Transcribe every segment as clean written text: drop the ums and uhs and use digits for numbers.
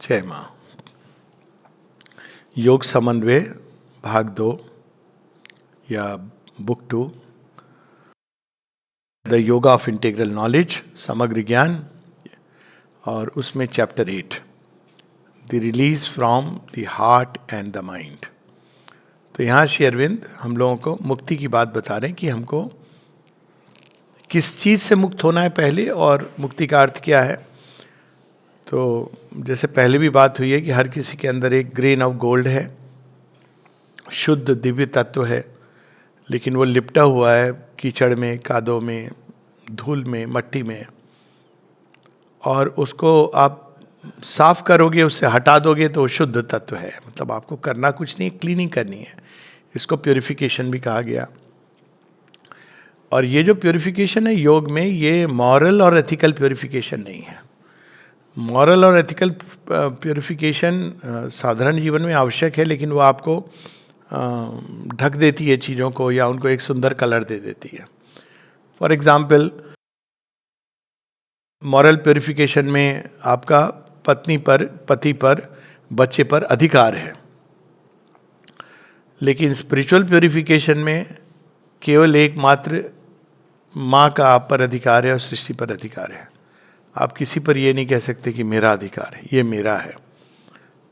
जय मां। योग समन्वय भाग 2 या book 2, the yoga of integral knowledge, समग्र ज्ञान, और उसमें chapter 8, the release from the heart and the mind. तो यहाँ श्री अरविंद हम लोगों को मुक्ति की बात बता रहे हैं कि हमको किस चीज़ से मुक्त होना है पहले, और मुक्ति का अर्थ क्या है। तो जैसे पहले भी बात हुई है कि हर किसी के अंदर एक ग्रेन ऑफ गोल्ड है, शुद्ध दिव्य तत्व है, लेकिन वो लिपटा हुआ है कीचड़ में, कादों में, धूल में, मट्टी में। और उसको आप साफ करोगे, उससे हटा दोगे तो वो शुद्ध तत्व है। मतलब आपको करना कुछ नहीं, क्लीनिंग करनी है। इसको प्योरिफिकेशन भी कहा गया। और ये जो प्योरिफिकेशन है योग में, ये मॉरल और एथिकल प्योरिफिकेशन नहीं है। मॉरल और एथिकल प्योरिफिकेशन साधारण जीवन में आवश्यक है, लेकिन वो आपको ढक देती है चीज़ों को, या उनको एक सुंदर कलर दे देती है। फॉर एग्जाम्पल, मॉरल प्योरिफिकेशन में आपका पत्नी पर, पति पर, बच्चे पर अधिकार है, लेकिन स्पिरिचुअल प्योरिफिकेशन में केवल एकमात्र माँ का आप पर अधिकार है और सृष्टि पर अधिकार है। आप किसी पर ये नहीं कह सकते कि मेरा अधिकार है, ये मेरा है।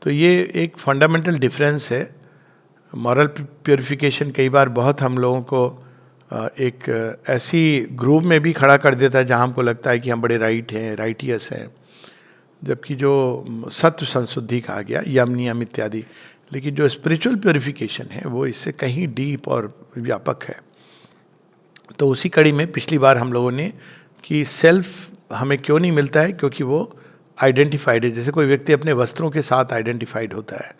तो ये एक फंडामेंटल डिफरेंस है। मॉरल प्योरिफिकेशन कई बार बहुत हम लोगों को एक ऐसी ग्रुप में भी खड़ा कर देता है जहाँ हमको लगता है कि हम बड़े राइट हैं, राइटियस हैं, जबकि जो सत्व संशुद्धि कहा गया, यम नियम इत्यादि, लेकिन जो स्पिरिचुअल प्योरिफिकेशन है वो इससे कहीं डीप और व्यापक है। तो उसी कड़ी में पिछली बार हम लोगों ने कि सेल्फ हमें क्यों नहीं मिलता है, क्योंकि वो आइडेंटिफाइड है। जैसे कोई व्यक्ति अपने वस्त्रों के साथ आइडेंटिफाइड होता है,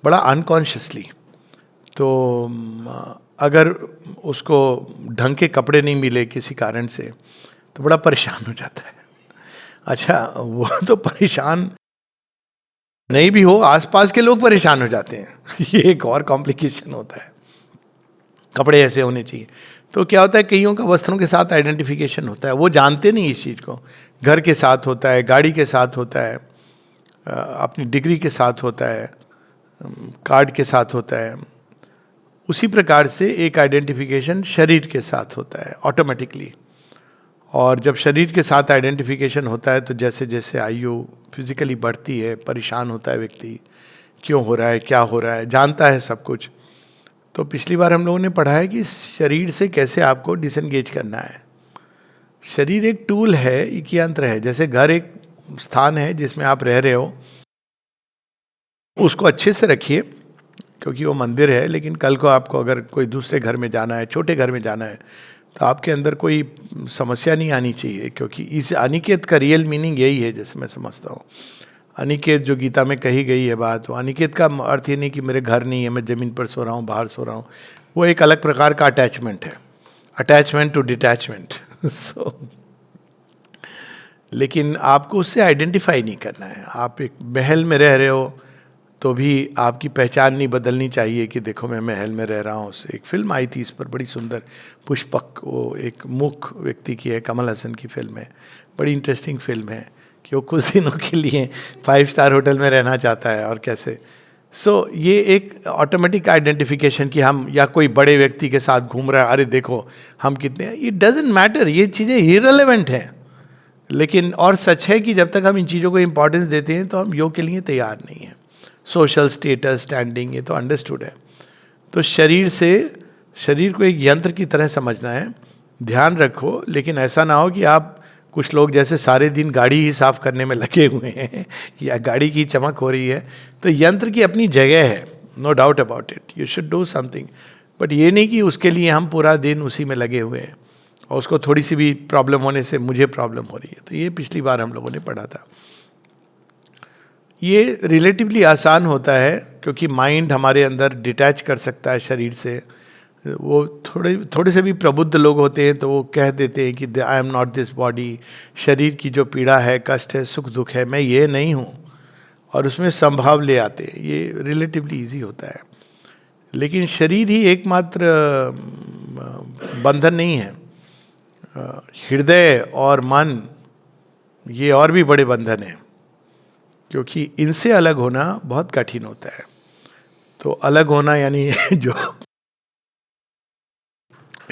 बड़ा अनकॉन्शियसली। तो अगर उसको ढंग के कपड़े नहीं मिले किसी कारण से, तो बड़ा परेशान हो जाता है। अच्छा, वो तो परेशान नहीं भी हो, आसपास के लोग परेशान हो जाते हैं। ये एक और कॉम्प्लिकेशन होता है। कपड़े ऐसे होने चाहिए। तो क्या होता है, कईयों का वस्त्रों के साथ आइडेंटिफिकेशन होता है, वो जानते नहीं इस चीज़ को। घर के साथ होता है, गाड़ी के साथ होता है, अपनी डिग्री के साथ होता है, कार्ड के साथ होता है। उसी प्रकार से एक आइडेंटिफिकेशन शरीर के साथ होता है ऑटोमेटिकली। और जब शरीर के साथ आइडेंटिफिकेशन होता है तो जैसे जैसे आयु फिजिकली बढ़ती है, परेशान होता है व्यक्ति, क्यों हो रहा है, क्या हो रहा है, जानता है सब कुछ। तो पिछली बार हम लोगों ने पढ़ा है कि शरीर से कैसे आपको डिसएंगेज करना है। शरीर एक टूल है, एक यंत्र है। जैसे घर एक स्थान है जिसमें आप रह रहे हो, उसको अच्छे से रखिए क्योंकि वो मंदिर है, लेकिन कल को आपको अगर कोई दूसरे घर में जाना है, छोटे घर में जाना है, तो आपके अंदर कोई समस्या नहीं आनी चाहिए। क्योंकि इस अनिकेत का रियल मीनिंग यही है, जैसे मैं समझता हूँ। अनिकेत जो गीता में कही गई है बात, वो अनिकेत का अर्थ ये नहीं कि मेरे घर नहीं है, मैं ज़मीन पर सो रहा हूँ, बाहर सो रहा हूँ। वो एक अलग प्रकार का अटैचमेंट है, अटैचमेंट टू डिटैचमेंट। सो लेकिन आपको उससे आइडेंटिफाई नहीं करना है। आप एक महल में रह रहे हो तो भी आपकी पहचान नहीं बदलनी चाहिए कि देखो मैं महल में रह रहा हूँ। एक फिल्म आई थी इस पर बड़ी सुंदर, पुष्पक, वो एक मूक व्यक्ति की है, कमल हसन की फिल्म है। बड़ी इंटरेस्टिंग फिल्म है कि वो कुछ दिनों के लिए 5 स्टार होटल में रहना चाहता है और कैसे। ये एक ऑटोमेटिक आइडेंटिफिकेशन कि हम या कोई बड़े व्यक्ति के साथ घूम रहा है, अरे देखो हम कितने, इट डजेंट मैटर, ये चीज़ें इररिलेवेंट हैं। लेकिन और सच है कि जब तक हम इन चीज़ों को इम्पोर्टेंस देते हैं तो हम योग के लिए तैयार नहीं हैं। सोशल स्टेटस, स्टैंडिंग, ये तो अंडरस्टूड है। तो शरीर को एक यंत्र की तरह समझना है, ध्यान रखो। लेकिन ऐसा ना हो कि आप कुछ लोग जैसे सारे दिन गाड़ी ही साफ करने में लगे हुए हैं या गाड़ी की चमक हो रही है। तो यंत्र की अपनी जगह है, no doubt about it, you should do something, but ये नहीं कि उसके लिए हम पूरा दिन उसी में लगे हुए हैं और उसको थोड़ी सी भी प्रॉब्लम होने से मुझे प्रॉब्लम हो रही है। तो ये पिछली बार हम लोगों ने पढ़ा था। ये रिलेटिवली आसान होता है क्योंकि माइंड हमारे अंदर डिटैच कर सकता है शरीर से। वो थोड़े से भी प्रबुद्ध लोग होते हैं तो वो कह देते हैं कि आई एम नॉट दिस बॉडी। शरीर की जो पीड़ा है, कष्ट है, सुख दुख है, मैं ये नहीं हूँ, और उसमें संभाव ले आते हैं। ये रिलेटिवली इजी होता है। लेकिन शरीर ही एकमात्र बंधन नहीं है। हृदय और मन ये और भी बड़े बंधन हैं। क्योंकि इनसे अलग होना बहुत कठिन होता है। तो अलग होना यानी जो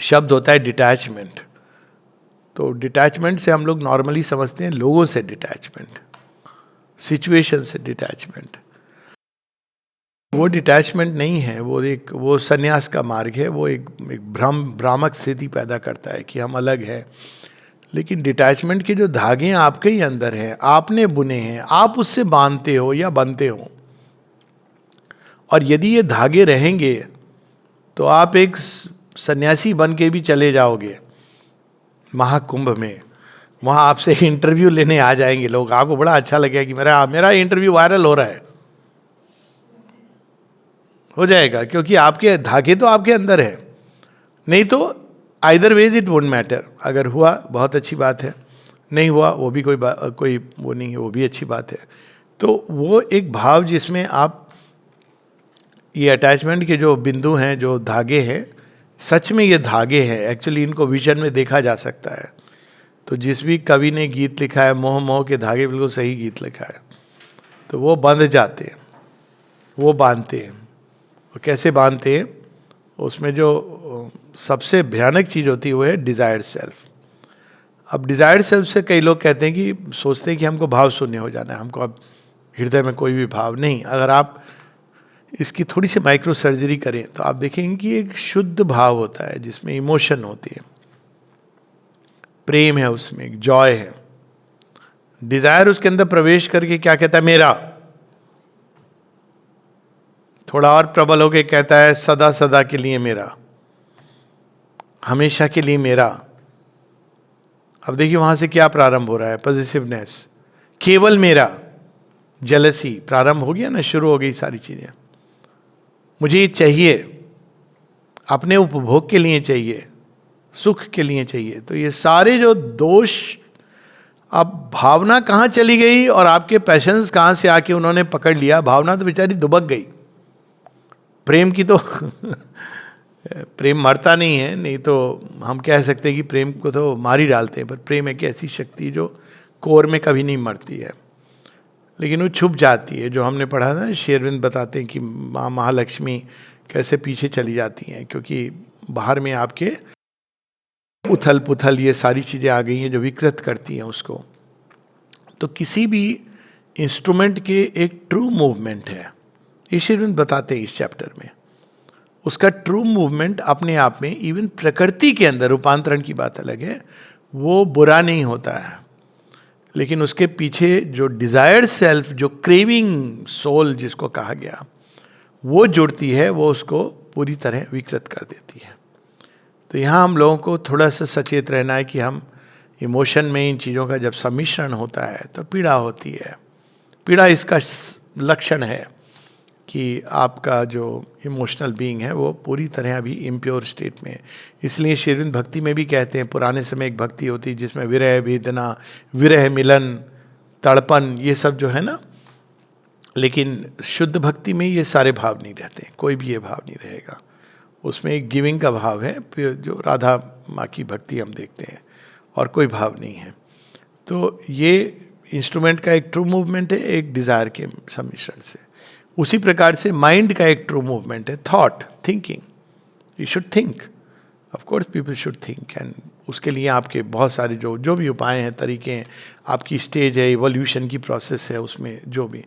शब्द होता है डिटैचमेंट, तो डिटैचमेंट से हम लोग नॉर्मली समझते हैं लोगों से डिटैचमेंट, सिचुएशन से डिटैचमेंट। वो डिटैचमेंट नहीं है, वो संन्यास का मार्ग है। वो एक भ्रामक स्थिति पैदा करता है कि हम अलग हैं। लेकिन डिटैचमेंट के जो धागे आपके ही अंदर हैं, आपने बुने हैं, आप उससे बांधते हो या बनते हो, और यदि ये धागे रहेंगे तो आप एक सन्यासी बन के भी चले जाओगे महाकुंभ में। वहां आपसे इंटरव्यू लेने आ जाएंगे लोग, आपको बड़ा अच्छा लगेगा कि मेरा मेरा इंटरव्यू वायरल हो रहा है, हो जाएगा, क्योंकि आपके धागे तो आपके अंदर है। नहीं तो either ways it won't matter. अगर हुआ बहुत अच्छी बात है, नहीं हुआ वो भी कोई वो नहीं है, वो भी अच्छी बात है। तो वो एक भाव जिसमें आप ये अटैचमेंट के जो बिंदु हैं, जो धागे हैं, सच में ये धागे हैं। एक्चुअली इनको विजन में देखा जा सकता है। तो जिस भी कवि ने गीत लिखा है, मोह मोह के धागे, बिल्कुल सही गीत लिखा है। तो वो बंध जाते हैं, वो बांधते हैं। और कैसे बांधते हैं, उसमें जो सबसे भयानक चीज़ होती है वो है डिज़ायर्ड सेल्फ। अब डिज़ायर्ड सेल्फ से कई लोग कहते हैं कि सोचते हैं कि हमको भाव शून्य हो जाना है, हमको अब हृदय में कोई भी भाव नहीं। अगर आप इसकी थोड़ी सी माइक्रो सर्जरी करें तो आप देखेंगे कि एक शुद्ध भाव होता है जिसमें इमोशन होती है, प्रेम है, उसमें एक जॉय है। डिजायर उसके अंदर प्रवेश करके क्या कहता है, मेरा। थोड़ा और प्रबल होके कहता है सदा सदा के लिए मेरा, हमेशा के लिए मेरा। अब देखिए वहां से क्या प्रारंभ हो रहा है, पॉजिटिवनेस, केवल मेरा, जेलसी प्रारंभ हो गया ना, शुरू हो गई सारी चीजें। मुझे ये चाहिए, अपने उपभोग के लिए चाहिए, सुख के लिए चाहिए। तो ये सारे जो दोष, अब भावना कहाँ चली गई और आपके पैशंस कहाँ से आके उन्होंने पकड़ लिया। भावना तो बेचारी दुबक गई। प्रेम की तो प्रेम मरता नहीं है, नहीं तो हम कह सकते हैं कि प्रेम को तो मार ही डालते हैं, पर प्रेम एक ऐसी शक्ति जो कोर में कभी नहीं मरती है, लेकिन वो छुप जाती है। जो हमने पढ़ा था, श्री अरविंद बताते हैं कि माँ महालक्ष्मी कैसे पीछे चली जाती हैं, क्योंकि बाहर में आपके उथल पुथल ये सारी चीज़ें आ गई हैं जो विकृत करती हैं उसको। तो किसी भी इंस्ट्रूमेंट के एक ट्रू मूवमेंट है, ये श्री अरविंद बताते हैं इस चैप्टर में। उसका ट्रू मूवमेंट अपने आप में, इवन प्रकृति के अंदर, रूपांतरण की बात अलग है, वो बुरा नहीं होता है। लेकिन उसके पीछे जो डिजायर्ड सेल्फ, जो क्रेविंग सोल जिसको कहा गया, वो जुड़ती है, वो उसको पूरी तरह विकृत कर देती है। तो यहाँ हम लोगों को थोड़ा सा सचेत रहना है कि हम इमोशन में इन चीज़ों का जब सम्मिश्रण होता है तो पीड़ा होती है। पीड़ा इसका लक्षण है कि आपका जो इमोशनल बीइंग है वो पूरी तरह अभी इम्प्योर स्टेट में है। इसलिए श्री अरविंद भक्ति में भी कहते हैं, पुराने समय एक भक्ति होती जिसमें विरह वेदना, विरह मिलन, तड़पन, ये सब जो है ना। लेकिन शुद्ध भक्ति में ये सारे भाव नहीं रहते, कोई भी ये भाव नहीं रहेगा। उसमें एक गिविंग का भाव है, फिर जो राधा माँ की भक्ति हम देखते हैं, और कोई भाव नहीं है। तो ये इंस्ट्रूमेंट का एक ट्रू मूवमेंट है, एक डिज़ायर के सम्मिश्रण से। उसी प्रकार से माइंड का एक ट्रू मूवमेंट है, thought, thinking. You should think, of course people should think, and उसके लिए आपके बहुत सारे जो भी उपाय हैं, तरीके हैं, आपकी स्टेज है, इवोल्यूशन की प्रोसेस है उसमें जो भी।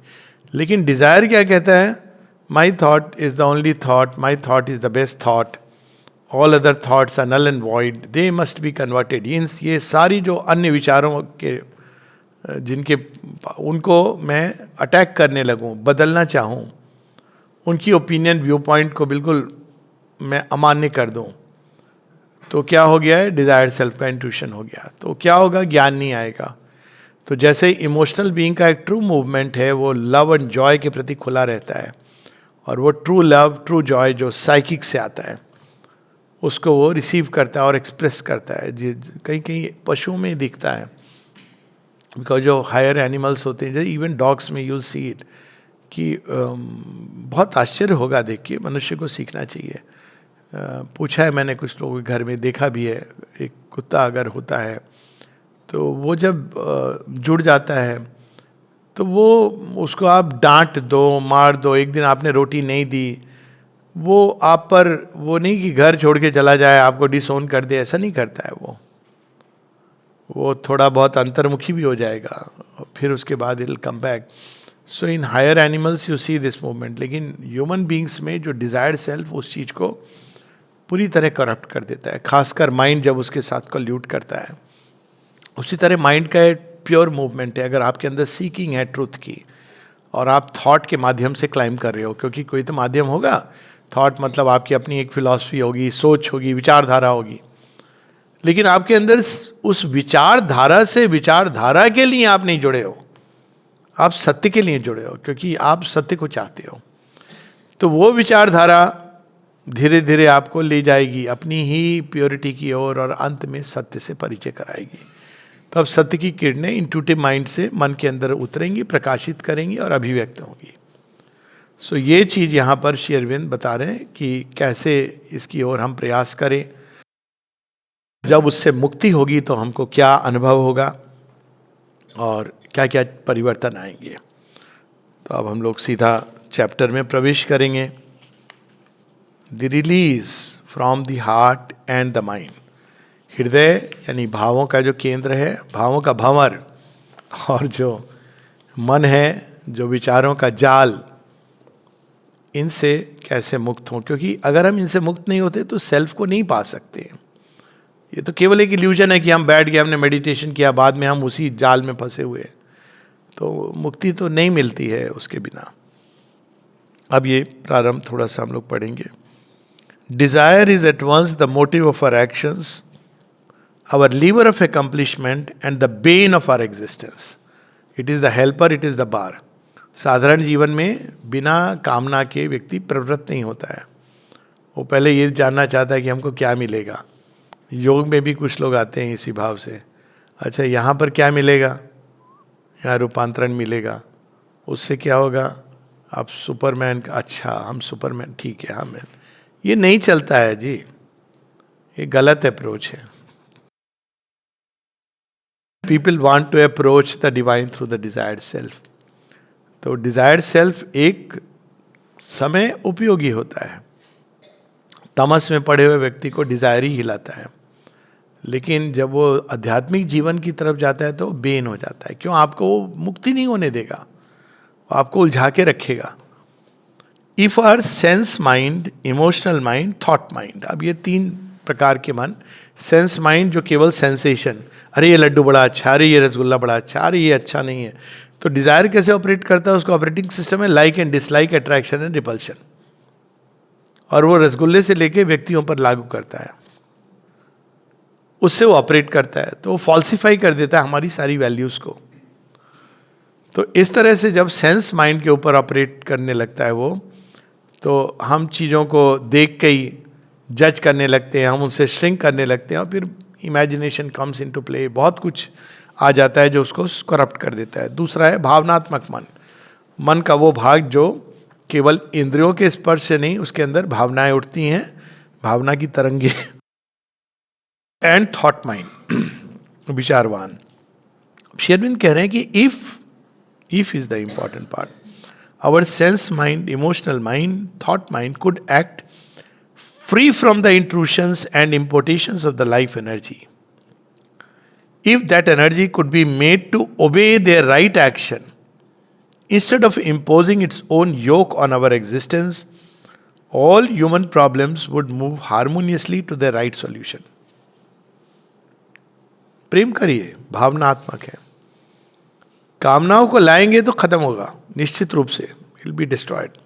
लेकिन डिज़ायर क्या कहता है, my thought is the only thought, my thought is the best thought, all other thoughts are null and void, they must be converted. ये सारी जो अन्य विचारों के जिनके उनको मैं अटैक करने लगूं, बदलना चाहूं, उनकी ओपिनियन, व्यू पॉइंट को बिल्कुल मैं अमान्य कर दूं, तो क्या हो गया है, डिजायर्ड सेल्फ का इंट्यूशन हो गया। तो क्या होगा, ज्ञान नहीं आएगा। तो जैसे इमोशनल बीइंग का एक ट्रू मूवमेंट है, वो लव एंड जॉय के प्रति खुला रहता है, और वो ट्रू लव, ट्रू जॉय जो साइकिक से आता है, उसको वो रिसीव करता है और एक्सप्रेस करता है। कहीं कहीं पशुओं में दिखता है, बिकॉज जो हायर एनिमल्स होते हैं, जैसे इवन डॉग्स में यूज सी इट, कि बहुत आश्चर्य होगा देख के, मनुष्य को सीखना चाहिए। पूछा है मैंने कुछ लोगों के घर में, देखा भी है, एक कुत्ता अगर होता है तो वो जब जुड़ जाता है तो वो उसको आप डांट दो, मार दो, एक दिन आपने रोटी नहीं दी, वो आप पर वो नहीं कि घर छोड़ के चला जाए, आपको डिसोन कर दे, ऐसा नहीं करता है वो थोड़ा बहुत अंतर्मुखी भी हो जाएगा और फिर उसके बाद it will come back. So in higher animals you see this movement, लेकिन ह्यूमन बींग्स में जो डिजायर्ड सेल्फ उस चीज को पूरी तरह करप्ट कर देता है, खासकर माइंड जब उसके साथ कल्यूट करता है. उसी तरह माइंड का एक प्योर मूवमेंट है. अगर आपके अंदर सीकिंग है ट्रूथ की और आप थॉट के माध्यम से क्लाइम कर रहे हो, क्योंकि कोई तो माध्यम होगा. थॉट मतलब आपकी अपनी एक फिलॉसफी होगी, सोच होगी, विचारधारा होगी, लेकिन आपके अंदर उस विचारधारा से विचारधारा के लिए आप नहीं जुड़े हो, आप सत्य के लिए जुड़े हो, क्योंकि आप सत्य को चाहते हो. तो वो विचारधारा धीरे धीरे आपको ले जाएगी अपनी ही प्योरिटी की ओर और अंत में सत्य से परिचय कराएगी. तो अब सत्य की किरणें इंट्यूटिव माइंड से मन के अंदर उतरेंगी, प्रकाशित करेंगी और अभिव्यक्त होंगी. सो ये चीज यहाँ पर श्री अरविंद बता रहे हैं कि कैसे इसकी ओर हम प्रयास करें. जब उससे मुक्ति होगी तो हमको क्या अनुभव होगा और क्या क्या परिवर्तन आएंगे. तो अब हम लोग सीधा चैप्टर में प्रवेश करेंगे. The release from the heart and the mind. हृदय यानी भावों का जो केंद्र है, भावों का भंवर, और जो मन है, जो विचारों का जाल, इनसे कैसे मुक्त हों. क्योंकि अगर हम इनसे मुक्त नहीं होते तो सेल्फ को नहीं पा सकते. ये तो केवल एक इल्यूजन है कि हम बैठ गए, हमने मेडिटेशन किया, बाद में हम उसी जाल में फंसे हुए. तो मुक्ति तो नहीं मिलती है उसके बिना. अब ये प्रारंभ थोड़ा सा हम लोग पढ़ेंगे. Desire is at once the motive of our actions, our lever of accomplishment and the bane of our existence. It is the helper, it is the bar. साधारण जीवन में बिना कामना के व्यक्ति प्रवृत्त नहीं होता है. वो पहले ये जानना चाहता है कि हमको क्या मिलेगा. योग में भी कुछ लोग आते हैं इसी भाव से, अच्छा यहाँ पर क्या मिलेगा, यहाँ रूपांतरण मिलेगा, उससे क्या होगा, आप सुपरमैन का, अच्छा हम सुपरमैन, ठीक है हम. ये नहीं चलता है जी, ये गलत अप्रोच है. People want to approach the divine through the desired self. तो डिजायर्ड सेल्फ एक समय उपयोगी होता है. तमस में पड़े हुए व्यक्ति को डिजायर ही हिलाता है, लेकिन जब वो आध्यात्मिक जीवन की तरफ जाता है तो बेन हो जाता है. क्यों? आपको वो मुक्ति नहीं होने देगा, वो आपको उलझा के रखेगा. If our sense mind, emotional mind, thought mind. अब ये तीन प्रकार के मन. सेंस माइंड जो केवल सेंसेशन, अरे ये लड्डू बड़ा अच्छा, अरे ये रसगुल्ला बड़ा अच्छा, अरे ये अच्छा नहीं है. तो डिजायर कैसे ऑपरेट करता है? उसका ऑपरेटिंग सिस्टम है like and dislike, attraction and repulsion. और वो रसगुल्ले से लेके व्यक्तियों पर लागू करता है, उससे वो ऑपरेट करता है. तो वो फॉल्सिफाई कर देता है हमारी सारी वैल्यूज को. तो इस तरह से जब सेंस माइंड के ऊपर ऑपरेट करने लगता है वो, तो हम चीज़ों को देख के ही जज करने लगते हैं, हम उनसे श्रिंक करने लगते हैं और फिर इमेजिनेशन कम्स इनटू प्ले. बहुत कुछ आ जाता है जो उसको करप्ट कर देता है. दूसरा है भावनात्मक मन. मन का वो भाग जो केवल इंद्रियों के स्पर्श से नहीं, उसके अंदर भावनाएं उठती हैं, भावना की तरंगे. एंड थॉट माइंड, विचारवान. श्री अरविंद कह रहे हैं कि if is the important part. Our sense mind, emotional mind, thought mind could act free from the intrusions and importations of the life energy. If that energy could be made to obey their right action, instead of imposing its own yoke on our existence, all human problems would move harmoniously to their right solution. प्रेम करिए, भावनात्मक है. कामनाओं को लाएंगे तो खत्म होगा निश्चित रूप से, इट विल बी डिस्ट्रॉयड.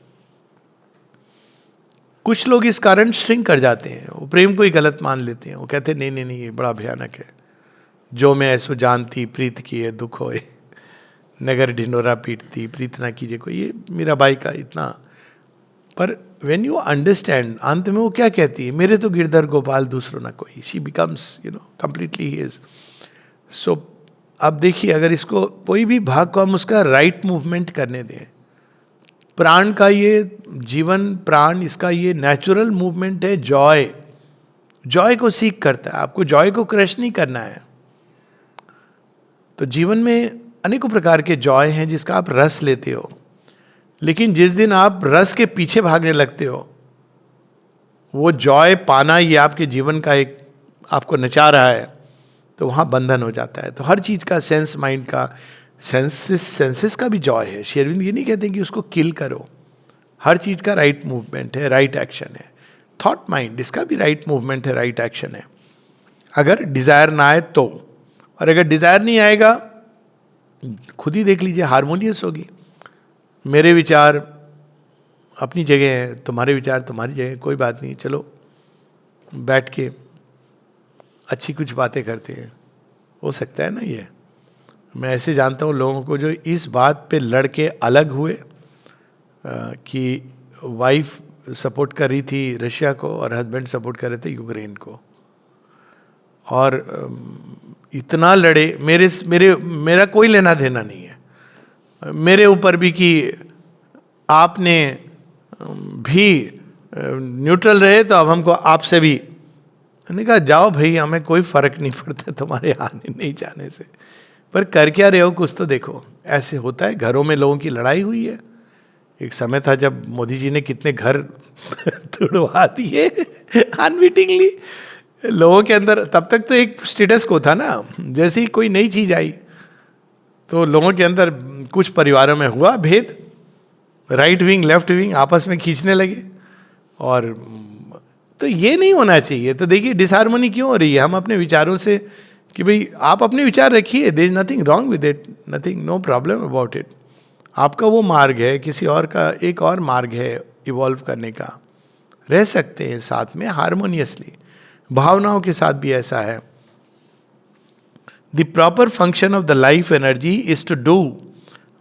कुछ लोग इस कारण श्रिंक कर जाते हैं, वो प्रेम को ही गलत मान लेते हैं. वो कहते हैं नहीं ये बड़ा भयानक है. जो मैं ऐसो जानती प्रीत की है दुख होए, नगर ढिंडोरा पीटती प्रीत ना कीजिए कोई. ये मीरा बाई का इतना. पर व्हेन यू अंडरस्टैंड, अंत में वो क्या कहती है, मेरे तो गिरधर गोपाल दूसरों ना कोई. She becomes completely his. So अब देखिए, अगर इसको कोई भी भाग को हम उसका राइट मूवमेंट करने दें, प्राण का ये जीवन, प्राण इसका ये नेचुरल मूवमेंट है. जॉय को सीख करता है. आपको जॉय को क्रश नहीं करना है. तो जीवन में अनेकों प्रकार के जॉय हैं जिसका आप रस लेते हो, लेकिन जिस दिन आप रस के पीछे भागने लगते हो, वो जॉय पाना ये आपके जीवन का एक आपको नचा रहा है, तो वहाँ बंधन हो जाता है। तो हर चीज़ का सेंस माइंड का सेंसेस का भी जॉय है। श्री अरविंद ये नहीं कहते कि उसको किल करो, हर चीज़ का राइट मूवमेंट है, राइट एक्शन है। थॉट माइंड इसका भी राइट मूवमेंट है, राइट एक्शन है, अगर डिज़ायर ना आए तो। और अगर डिज़ायर नहीं आएगा, खुद ही देख लीजिए, हारमोनियस होगी। मेरे विचार अपनी जगह हैं, तुम्हारे विचार तुम्हारी जगह, कोई बात नहीं, चलो बैठ के अच्छी कुछ बातें करते हैं, हो सकता है ना। ये मैं ऐसे जानता हूँ लोगों को जो इस बात पे लड़ के अलग हुए कि वाइफ सपोर्ट कर रही थी रशिया को और हस्बैंड सपोर्ट कर रहे थे यूक्रेन को, और इतना लड़े। मेरा कोई लेना देना नहीं है मेरे ऊपर भी कि आपने भी न्यूट्रल रहे तो अब हमको आपसे भी। मैंने कहा जाओ भाई, हमें कोई फर्क नहीं पड़ता तुम्हारे आने नहीं जाने से, पर कर क्या रहे हो कुछ तो देखो। ऐसे होता है, घरों में लोगों की लड़ाई हुई है। एक समय था जब मोदी जी ने कितने घर तोड़वा दिए अनविटिंगली लोगों के अंदर। तब तक तो एक स्टेटस को था ना, जैसे ही कोई नई चीज आई तो लोगों के अंदर कुछ परिवारों में हुआ भेद, राइट विंग लेफ्ट विंग आपस में खींचने लगे। और तो ये नहीं होना चाहिए। तो देखिए डिसहार्मनी क्यों हो रही है, हम अपने विचारों से कि भाई आप अपने विचार रखिए, there is nothing wrong with it, nothing, no problem about it. आपका वो मार्ग है, किसी और का एक और मार्ग है इवॉल्व करने का, रह सकते हैं साथ में हारमोनियसली। भावनाओं के साथ भी ऐसा है। The proper function of the life energy is to do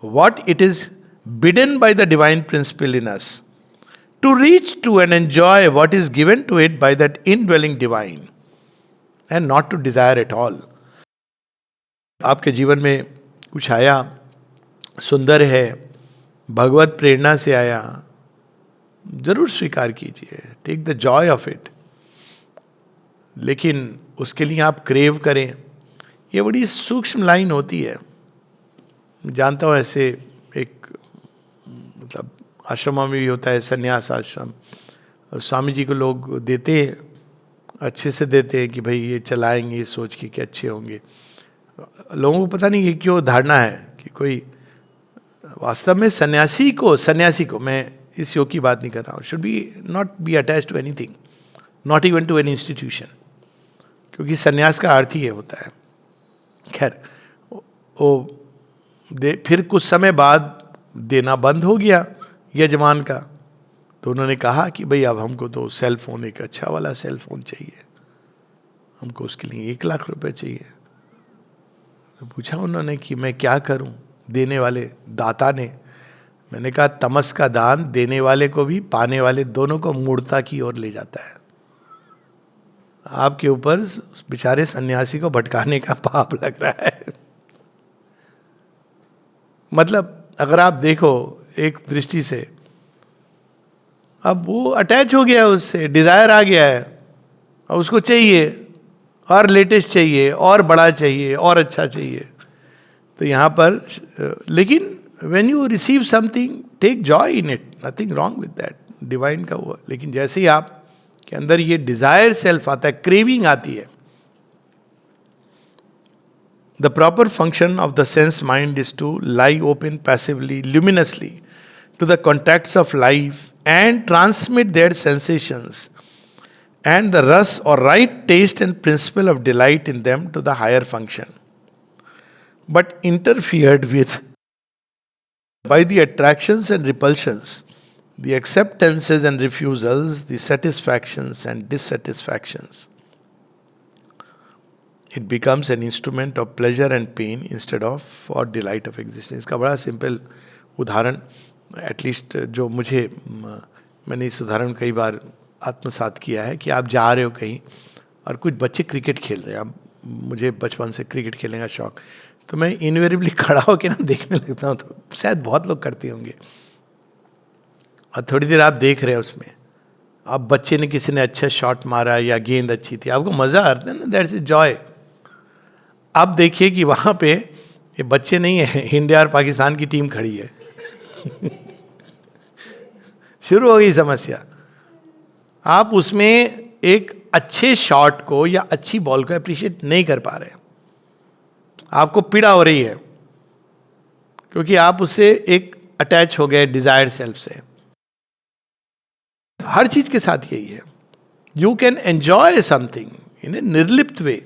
what it is bidden by the divine principle in us, to reach to and enjoy what is given to it by that indwelling divine, and not to desire at all. आपके जीवन में कुछ आया, सुंदर है, भगवत प्रेरणा से आया, जरूर स्वीकार कीजिए, take the joy of it. लेकिन उसके लिए आप क्रेव करें, ये बड़ी सूक्ष्म लाइन होती है। जानता हूँ ऐसे एक मतलब आश्रमों में भी होता है, संन्यास आश्रम, स्वामी जी को लोग देते हैं, अच्छे से देते हैं कि भाई ये चलाएंगे ये सोच के कि अच्छे होंगे। लोगों को पता नहीं ये क्यों धारणा है कि कोई वास्तव में सन्यासी को मैं इस योग की बात नहीं कर रहा हूँ, should be not be attach to anything, not even to any institution, क्योंकि सन्यास का अर्थ ही ये होता है। खैर वो फिर कुछ समय बाद देना बंद हो गया यजमान का, तो उन्होंने कहा कि भाई अब हमको तो सेल फोन, एक अच्छा वाला सेल फोन चाहिए, हमको उसके लिए 1 लाख रुपए चाहिए। तो पूछा उन्होंने कि मैं क्या करूं, देने वाले दाता ने। मैंने कहा तमस का दान देने वाले को भी पाने वाले दोनों को मूर्ता की ओर ले जाता है। आपके ऊपर बेचारे सन्यासी को भटकाने का पाप लग रहा है। मतलब अगर आप देखो एक दृष्टि से, अब वो अटैच हो गया, उससे डिजायर आ गया है, और उसको चाहिए और लेटेस्ट चाहिए और बड़ा चाहिए और अच्छा चाहिए। तो यहाँ पर लेकिन when you receive something take joy in it, nothing wrong with that, divine का वो। लेकिन जैसे ही आप के अंदर ये डिजायर सेल्फ आता है, क्रेविंग आती है, the proper function of the sense mind is to lie open passively, luminously to the contacts of life and transmit their sensations and the rus or right taste and principle of delight in them to the higher function. But interfered with by the attractions and repulsions, the acceptances and refusals, the satisfactions and dissatisfactions, it becomes an instrument of pleasure and pain instead of for delight of existence. का बड़ा simple उदाहरण, at least जो मैंने इस उदाहरण कई बार आत्मसात किया है कि आप जा रहे हो कहीं और कुछ बच्चे क्रिकेट खेल रहे हैं। अब मुझे बचपन से क्रिकेट खेलने का शौक, तो मैं इनवेरियबली खड़ा होकर ना देखने लगता हूँ, तो शायद बहुत लोग करते होंगे। और थोड़ी देर आप देख रहे हैं उसमें, अब बच्चे ने किसी ने अच्छा शॉट मारा या गेंद अच्छी थी, आपको मज़ा आता है ना, दैट्स इज जॉय। अब देखिए कि वहाँ पे ये बच्चे नहीं है, इंडिया और पाकिस्तान की टीम खड़ी है। शुरू हो गई समस्या। आप उसमें एक अच्छे शॉट को या अच्छी बॉल को अप्रिशिएट नहीं कर पा रहे, आपको पीड़ा हो रही है क्योंकि आप उससे एक अटैच हो गए डिजायर सेल्फ से। हर चीज के साथ यही है। You can enjoy something in a निर्लिप्त वे,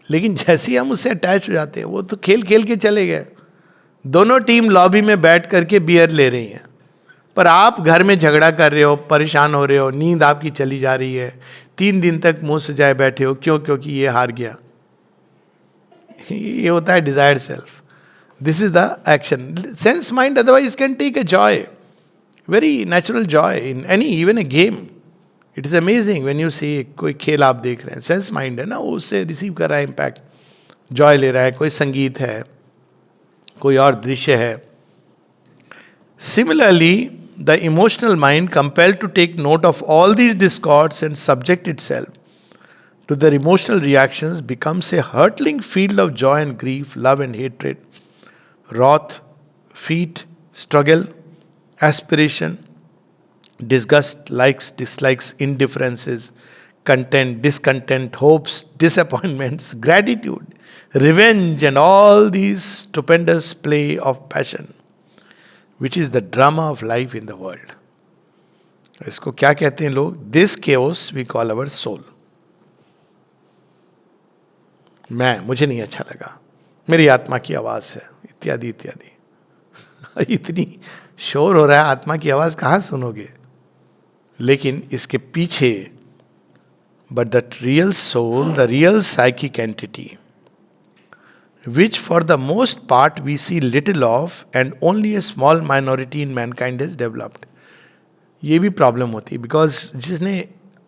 लेकिन जैसे ही हम उससे अटैच हो जाते हैं, वो तो खेल खेल के चले गए, दोनों टीम लॉबी में बैठ करके बियर ले रही हैं, पर आप घर में झगड़ा कर रहे हो, परेशान हो रहे हो, नींद आपकी चली जा रही है, 3 दिन तक मुंह सजाए बैठे हो। क्यों? क्योंकि ये हार गया। ये होता है desired self. This is the action. Sense mind otherwise can take a joy, very natural joy in any, even a game. It is amazing when you see, कोई खेल आप देख रहे हैं, सेंस माइंड है ना, वो उससे रिसीव कर रहा है इम्पैक्ट, जॉय ले रहा है। कोई संगीत है, कोई और दृश्य है। Similarly the emotional mind compelled to take note of all these discords and subject itself to their emotional reactions becomes a hurtling field of joy and grief, love and hatred, wrath, feat, struggle, aspiration, disgust, likes, dislikes, indifferences, content, discontent, hopes, disappointments, gratitude, revenge, and all these stupendous play of passion, which is the drama of life in the world. इसको क्या कहते हैं लोग? This chaos we call our soul. मुझे नहीं अच्छा लगा, मेरी आत्मा की आवाज है, इत्यादि इत्यादि। इतनी शोर हो रहा है, आत्मा की आवाज कहाँ सुनोगे? लेकिन इसके पीछे, but the real soul, the real psychic entity, which for the most part we see little of and only a small minority in mankind is developed. ये भी प्रॉब्लम होती है, बिकॉज जिसने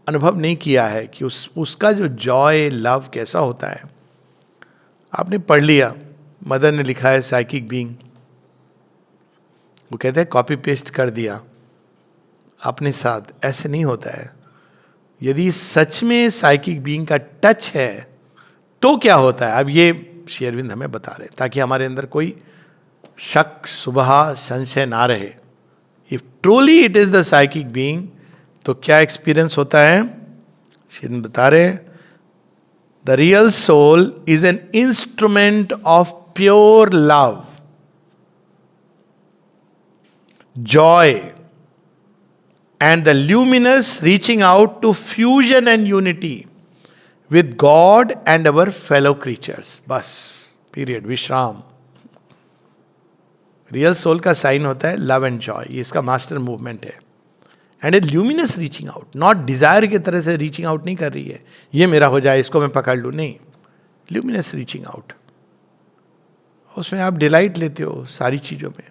अनुभव नहीं किया है कि उसका जो जॉय लव कैसा होता है। आपने पढ़ लिया, मदर ने लिखा है साइकिक बीइंग, वो कहते हैं कॉपी पेस्ट कर दिया अपने साथ। ऐसे नहीं होता है। यदि सच में साइकिक बीइंग का टच है तो क्या होता है, अब ये श्री अरविंद हमें बता रहे, ताकि हमारे अंदर कोई शक, सुबह, संशय ना रहे। If truly it is the psychic being, तो क्या एक्सपीरियंस होता है? श्री अरविंद बता रहे, the real soul is an instrument of pure love, joy, and the luminous reaching out to fusion and unity with God and our fellow creatures. बस, period, विश्राम। Real soul का sign होता है लव एंड जॉय, ये इसका master movement है। And a luminous reaching out, not Dzire की तरह से रीचिंग आउट नहीं कर रही है, ये मेरा हो जाए, इसको मैं पकड़ लूँ, नहीं। ल्यूमिनस रीचिंग आउट, उसमें आप डिलाइट लेते हो सारी चीज़ों में।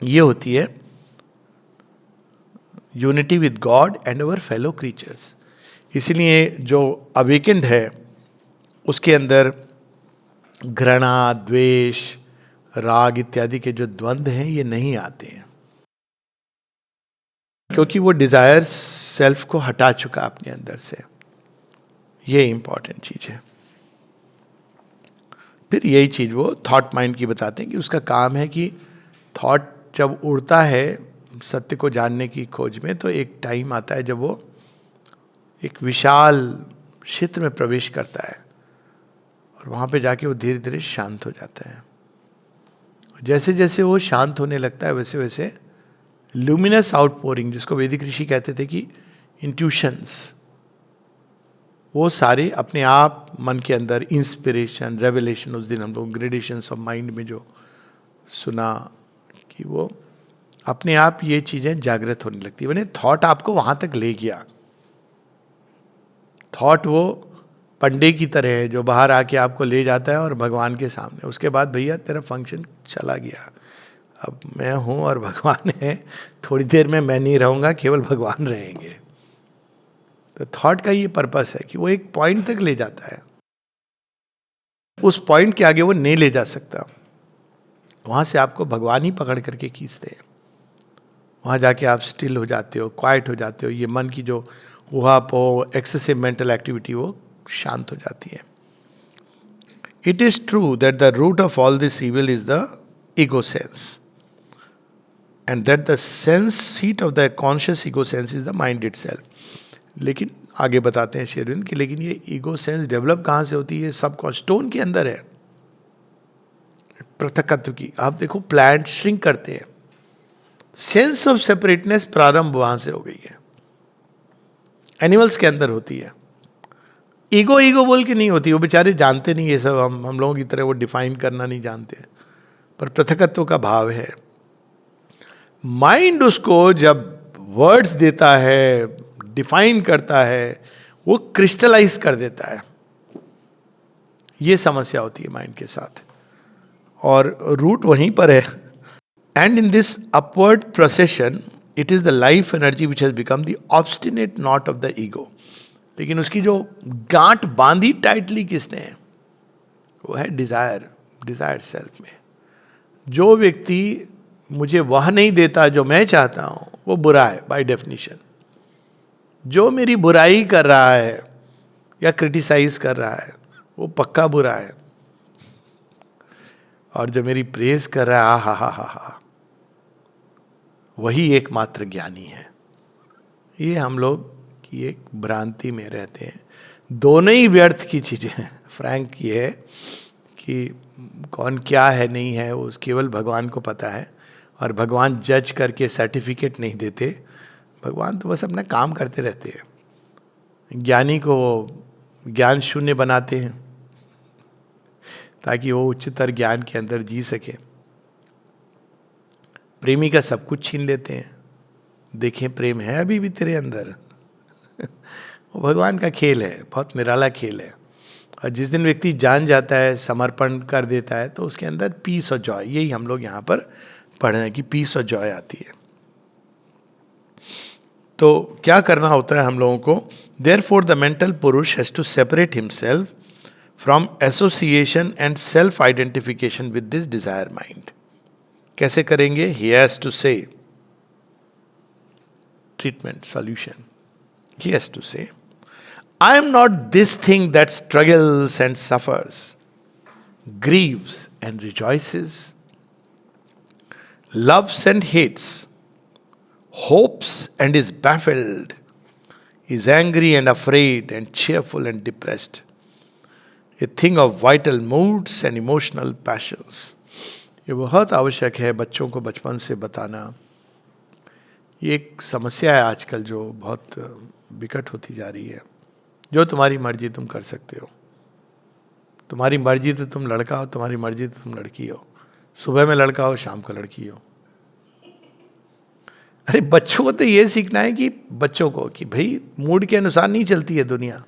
ये होती है unity with God and our fellow creatures. इसलिए जो अवेकेंड है उसके अंदर घृणा, द्वेष, राग इत्यादि के जो द्वंद्व हैं ये नहीं आते हैं, क्योंकि वो डिजायर सेल्फ को हटा चुका अपने अंदर से। ये इंपॉर्टेंट चीज है। फिर यही चीज वो थॉट माइंड की बताते हैं कि उसका काम है कि थॉट जब उड़ता है सत्य को जानने की खोज में, तो एक टाइम आता है जब वो एक विशाल क्षेत्र में प्रवेश करता है और वहां पे जाके वो धीरे धीरे शांत हो जाता है। जैसे जैसे वो शांत होने लगता है वैसे वैसे लुमिनस आउटपोरिंग, जिसको वैदिक ऋषि कहते थे कि इंट्यूशंस, वो सारे अपने आप मन के अंदर इंस्पिरेशन, रेवलेशन, उस दिन हम लोग ग्रेडेशंस ऑफ माइंड में जो सुना कि वो अपने आप ये चीज़ें जागृत होने लगती है। मैंने थॉट आपको वहाँ तक ले गया। थॉट वो पंडे की तरह है जो बाहर आके आपको ले जाता है और भगवान के सामने, उसके बाद भैया तेरा फंक्शन चला गया, अब मैं हूँ और भगवान है, थोड़ी देर में मैं नहीं रहूँगा, केवल भगवान रहेंगे। तो थॉट का ये पर्पस है कि वो एक पॉइंट तक ले जाता है, उस पॉइंट के आगे वो नहीं ले जा सकता। वहाँ से आपको भगवान ही पकड़ करके खींचते हैं। वहाँ जाके आप स्टिल हो जाते हो, क्वाइट हो जाते हो, ये मन की जो उहापोह, एक्सेसिव मेंटल एक्टिविटी वो शांत हो जाती है। It is true that the root of all this evil is the ego sense, and that the sense seat of the conscious ego sense is the mind itself. लेकिन आगे बताते हैं शेरविंद कि लेकिन ये ईगो सेंस डेवलप कहाँ से होती है? सब स्टोन के अंदर है, पृथकत्व की। आप देखो प्लांट श्रिंक करते हैं, सेंस ऑफ सेपरेटनेस प्रारंभ वहां से हो गई है। एनिमल्स के अंदर होती है, ईगो ईगो बोल के नहीं होती, वो बेचारे जानते नहीं ये सब, हम लोगों की तरह वो डिफाइन करना नहीं जानते, पर पृथकत्व का भाव है। माइंड उसको जब वर्ड्स देता है, डिफाइन करता है, वो क्रिस्टलाइज कर देता है। ये समस्या होती है माइंड के साथ, और रूट वहीं पर है। And in this upward procession it is the life energy which has become the obstinate knot of the ego. लेकिन उसकी जो गांठ बांधी टाइटली किसने है? वो है डिजायर, डिजायर सेल्फ में। जो व्यक्ति मुझे वह नहीं देता जो मैं चाहता हूं, वो बुरा है बाय डेफिनेशन। जो मेरी बुराई कर रहा है या क्रिटिसाइज कर रहा है, वो पक्का बुरा है। और जो मेरी प्रेज कर रहा है, हा हा हा हा, वही एकमात्र ज्ञानी है। ये हम लोग की एक भ्रांति में रहते हैं। दोनों ही व्यर्थ की चीजें हैं। फ्रैंक ये है कि कौन क्या है नहीं है वो केवल भगवान को पता है, और भगवान जज करके सर्टिफिकेट नहीं देते। भगवान तो बस अपना काम करते रहते हैं। ज्ञानी को ज्ञान शून्य बनाते हैं ताकि वो उच्चतर ज्ञान के अंदर जी सके। प्रेमी का सब कुछ छीन लेते हैं। देखें प्रेम है अभी भी तेरे अंदर। वो भगवान का खेल है, बहुत निराला खेल है। और जिस दिन व्यक्ति जान जाता है, समर्पण कर देता है, तो उसके अंदर पीस और जॉय, यही हम लोग यहाँ पर पढ़ रहे हैं कि पीस और जॉय आती है। तो क्या करना होता है हम लोगों को? Therefore the mental purusha has to separate himself from association and self identification with this desire mind. कैसे करेंगे? He has to say treatment solution. He has to say I am not this thing that struggles and suffers, grieves and rejoices, loves and hates, hopes and is baffled, is angry and afraid and cheerful and depressed, a thing of vital moods and emotional passions. ये बहुत आवश्यक है बच्चों को बचपन से बताना। ये एक समस्या है आजकल जो बहुत विकट होती जा रही है। जो तुम्हारी मर्जी तुम कर सकते हो, तुम्हारी मर्जी तो तुम लड़का हो, तुम्हारी मर्जी तो तुम लड़की हो, सुबह में लड़का हो, शाम को लड़की हो। अरे बच्चों को तो ये सीखना है कि बच्चों को कि भाई मूड के अनुसार नहीं चलती है दुनिया।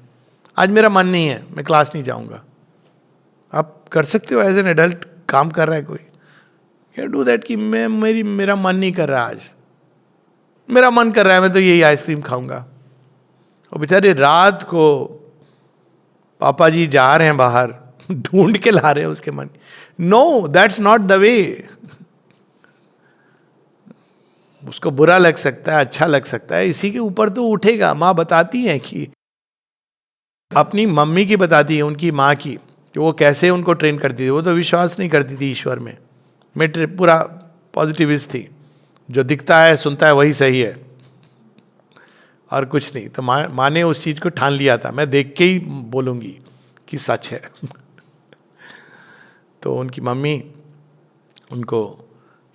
आज मेरा मन नहीं है, मैं क्लास नहीं जाऊंगा। आप कर सकते हो एज एन एडल्ट, काम कर रहा है कोई, कैन डू दैट कि मेरा मन नहीं कर रहा, आज मेरा मन कर रहा है मैं तो यही आइसक्रीम खाऊंगा। और बेचारे रात को पापा जी जा रहे हैं बाहर, ढूंढ के ला रहे हैं उसके मन। No, that's not the way. उसको बुरा लग सकता है, अच्छा लग सकता है, इसी के ऊपर तो उठेगा। माँ बताती है कि अपनी मम्मी की बताती है, उनकी माँ की, कि वो कैसे उनको ट्रेन करती थी। वो तो विश्वास नहीं करती थी ईश्वर में, पूरा पॉजिटिविस्ट थी। जो दिखता है सुनता है वही सही है और कुछ नहीं। तो माँ ने उस चीज को ठान लिया था, मैं देख के ही बोलूंगी कि सच है। तो उनकी मम्मी उनको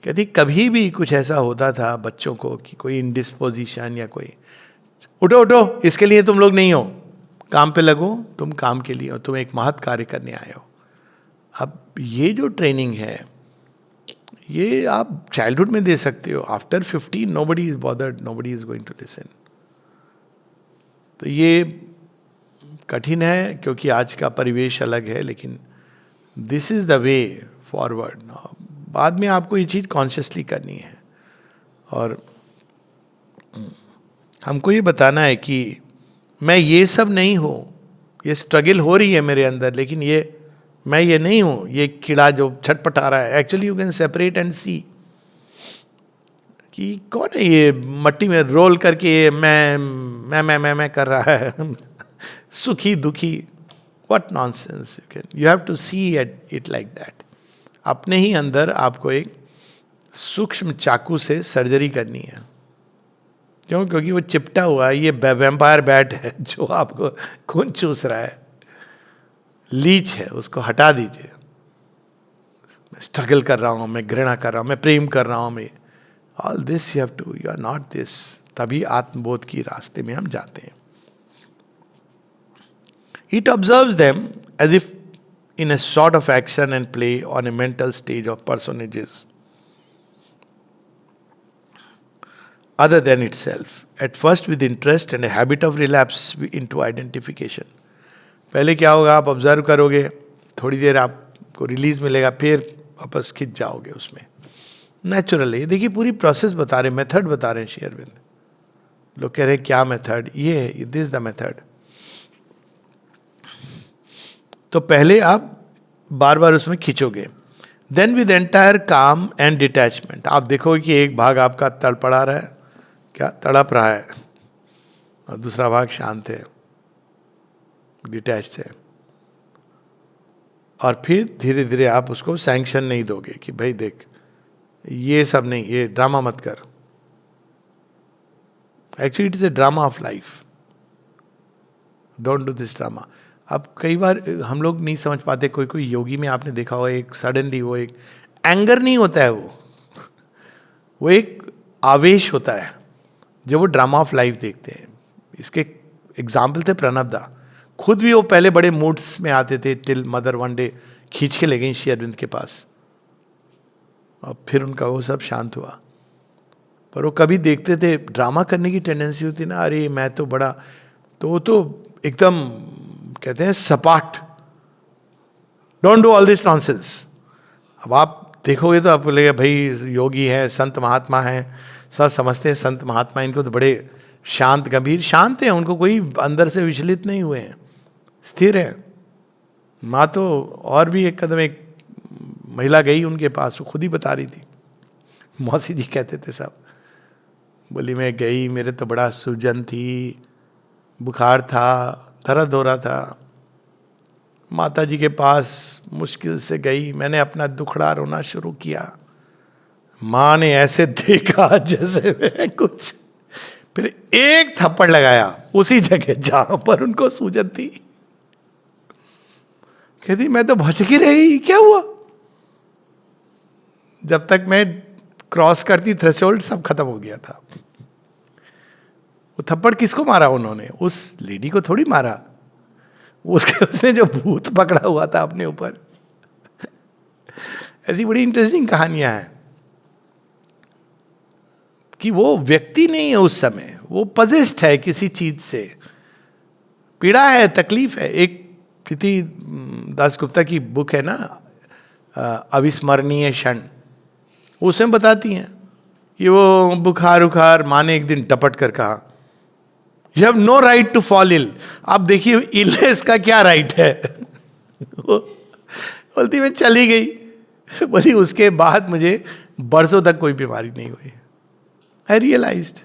कहती, कभी भी कुछ ऐसा होता था बच्चों को कि कोई इंडिस्पोजिशन या कोई, उठो उठो, इसके लिए तुम लोग नहीं हो, काम पे लगो, तुम काम के लिए हो, तुम एक महत् कार्य करने आए हो। अब ये जो ट्रेनिंग है ये आप चाइल्डहुड में दे सकते हो। After 15 nobody is bothered, nobody is going to listen. तो ये कठिन है क्योंकि आज का परिवेश अलग है, लेकिन this is the way forward. बाद में आपको ये चीज़ कॉन्शियसली करनी है और हमको ये बताना है कि मैं ये सब नहीं हूँ, ये स्ट्रगल हो रही है मेरे अंदर, लेकिन ये मैं ये नहीं हूँ, ये कीड़ा जो छटपटा रहा है। Actually you can separate and see कि कौन है ये मट्टी में रोल करके मैं कर रहा है। सुखी दुखी what nonsense, you have to see it like that. अपने ही अंदर आपको एक सूक्ष्म चाकू से सर्जरी करनी है. क्यों? क्योंकि वो चिपटा हुआ है, ये वैम्पायर बैट है जो आपको खून चूस रहा है, लीच है, उसको हटा दीजिए. मैं स्ट्रगल कर रहा हूं, मैं घृणा कर रहा हूं, मैं प्रेम कर रहा हूं, मैं all this you have to, you are not this. तभी आत्मबोध की रास्ते में हम जाते हैं. It observes them as if in a sort of action and play on a mental stage of personages other than itself, at first with interest and a habit of relapse into identification. पहले क्या होगा, आप observe करोगे, थोड़ी देर आपको release मिलेगा, फिर वापस खिंच जाओगे उसमें नेचुरल है. देखिए पूरी प्रोसेस बता रहे, मेथड बता रहे हैं श्री अरविंद. लोग कह रहे हैं क्या मेथड, ये है, दिस द मेथड. तो पहले आप बार बार उसमें खींचोगे, देन विद एंटायर काम एंड डिटैचमेंट. आप देखोगे कि एक भाग आपका तड़पड़ा रहा है, क्या तड़प रहा है, और दूसरा भाग शांत है, डिटैच्ड है. और फिर धीरे धीरे आप उसको सैंक्शन नहीं दोगे कि भाई देख ये सब नहीं, ये ड्रामा मत कर. Actually it is a drama of life, don't do this drama. अब कई बार हम लोग नहीं समझ पाते, कोई कोई योगी में आपने देखा होगा, एक सडनली वो एक एंगर नहीं होता है, वो एक आवेश होता है जब वो ड्रामा ऑफ लाइफ देखते हैं. इसके एग्जाम्पल थे प्रणब दा, खुद भी वो पहले बड़े मूड्स में आते थे, टिल मदर वन डे खींच के ले गई श्री अरविंद के पास, और फिर उनका वो सब शांत हुआ. पर वो कभी देखते थे ड्रामा करने की टेंडेंसी होती ना, अरे मैं तो बड़ा, तो वो तो एकदम कहते हैं सपाट, don't do all this nonsense. अब आप देखोगे तो आपको लगेगा भाई योगी है, संत महात्मा है, सब समझते हैं संत महात्मा, इनको तो बड़े शांत गंभीर शांत हैं, उनको कोई अंदर से विचलित नहीं हुए हैं, स्थिर है. माँ तो और भी एक कदम, एक महिला गई उनके पास, वो खुद ही बता रही थी, मौसी जी कहते थे सब, बोली मैं गई, मेरे तो बड़ा सूजन थी, बुखार था, दर्द हो रहा था, माता जी के पास मुश्किल से गई, मैंने अपना दुखड़ा रोना शुरू किया, माँ ने ऐसे देखा जैसे मैं कुछ, फिर एक थप्पड़ लगाया उसी जगह जहां पर उनको सूजन थी. कहती मैं तो भौचकी रही, क्या हुआ? जब तक मैं क्रॉस करती थ्रेशोल्ड सब खत्म हो गया था. वो थप्पड़ किसको मारा उन्होंने? उस लेडी को थोड़ी मारा, उसने जो भूत पकड़ा हुआ था अपने ऊपर. ऐसी बड़ी इंटरेस्टिंग कहानियां हैं कि वो व्यक्ति नहीं है उस समय, वो पजेस्ट है किसी चीज से, पीड़ा है, तकलीफ है. एक प्रीति दासगुप्ता की बुक है ना, अविस्मरणीय क्षण, उसमें बताती हैं कि वो बुखार उखार, माँ ने एक दिन टपट कर कहा you have no right to fall ill. आप देखिए इलनेस का क्या राइट है. बोलती मैं चली गई, बोली उसके बाद मुझे बरसों तक कोई बीमारी नहीं हुई. आई रियलाइज्ड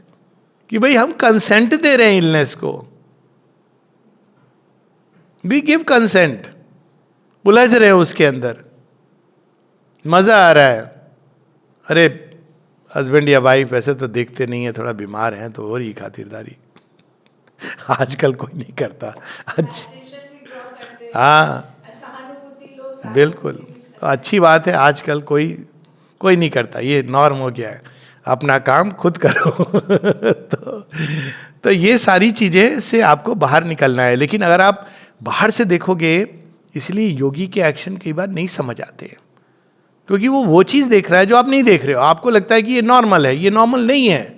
कि भाई हम कंसेंट दे रहे हैं इलनेस को, वी गिव कंसेंट, उलझ रहे हैं उसके अंदर, मजा आ रहा है. अरे हस्बैंड या वाइफ ऐसे तो देखते नहीं है, थोड़ा बीमार हैं तो हो रही खातिरदारी. आजकल कोई नहीं करता. हाँ बिल्कुल, तो अच्छी बात है, आजकल कोई नहीं करता, ये नॉर्म हो गया है, अपना काम खुद करो. तो ये सारी चीजें से आपको बाहर निकलना है. लेकिन अगर आप बाहर से देखोगे, इसलिए योगी के एक्शन कई बार नहीं समझ आते, क्योंकि वो चीज देख रहा है जो आप नहीं देख रहे हो. आपको लगता है कि ये नॉर्मल है, ये नॉर्मल नहीं है,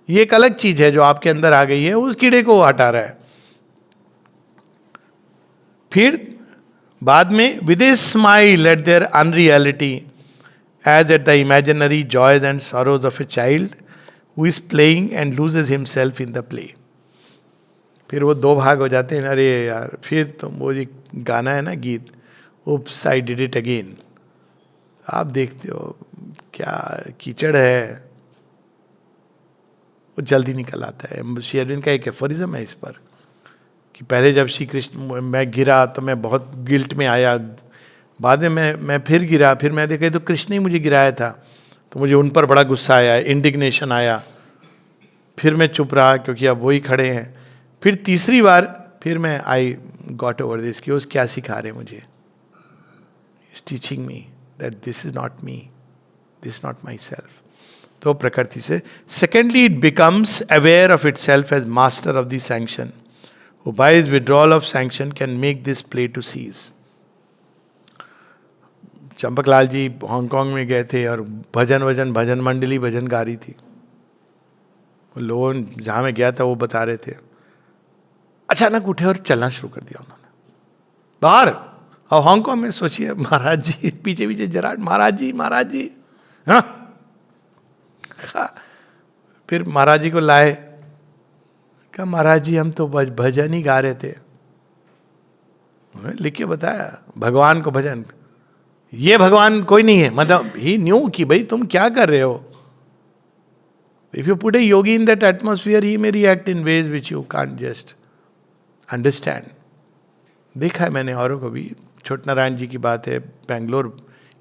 ये एक अलग चीज है जो आपके अंदर आ गई है, उस कीड़े को हटा रहा है. फिर बाद में with a smile at their unreality as at the imaginary joys and sorrows of a child who is playing and loses himself in the play. फिर वो दो भाग हो जाते हैं. अरे यार, फिर तो वो एक गाना है ना, गीत, उप्स आई डिड इट अगेन. आप देखते हो क्या कीचड़ है, वो जल्दी निकल आता है. श्री अरविंद का एक एफोरिज्म है इस पर कि पहले जब श्री कृष्ण, मैं गिरा तो मैं बहुत गिल्ट में आया, बाद में मैं फिर गिरा, फिर मैं देखा तो कृष्ण ही मुझे गिराया था, तो मुझे उन पर बड़ा गुस्सा आया, इंडिग्नेशन आया, फिर मैं चुप रहा क्योंकि अब वही खड़े हैं। फिर तीसरी बार फिर मैं आई गॉट ओवर दिस कि उस क्या सिखा रहे मुझे, is teaching me that this is not me, this not myself. तो प्रकृति से secondly it becomes aware of itself as master of the sanction, who by his withdrawal of sanction can make this play to cease. Champaklal ji Hong Kong में गए थे और भजन मंडली भजन गा रही थी। लोगों जहाँ मैं गया था वो बता रहे थे, अचानक उठे और चलना शुरू कर दिया उन्होंने बाहर। और हांगकांग में सोचिए, महाराज जी पीछे पीछे जरा, महाराज जी, हाँ। फिर महाराज जी को लाए, कहा महाराज जी हम तो भजन ही गा रहे थे। उन्होंने लिख के बताया भगवान को भजन, ये भगवान कोई नहीं है, मतलब ही न्यू कि भाई तुम क्या कर रहे हो। If you put A Yogi in that atmosphere he may react in ways which you can't just understand. देखा है मैंने औरों को भी। छोट नारायण जी की बात है, बेंगलोर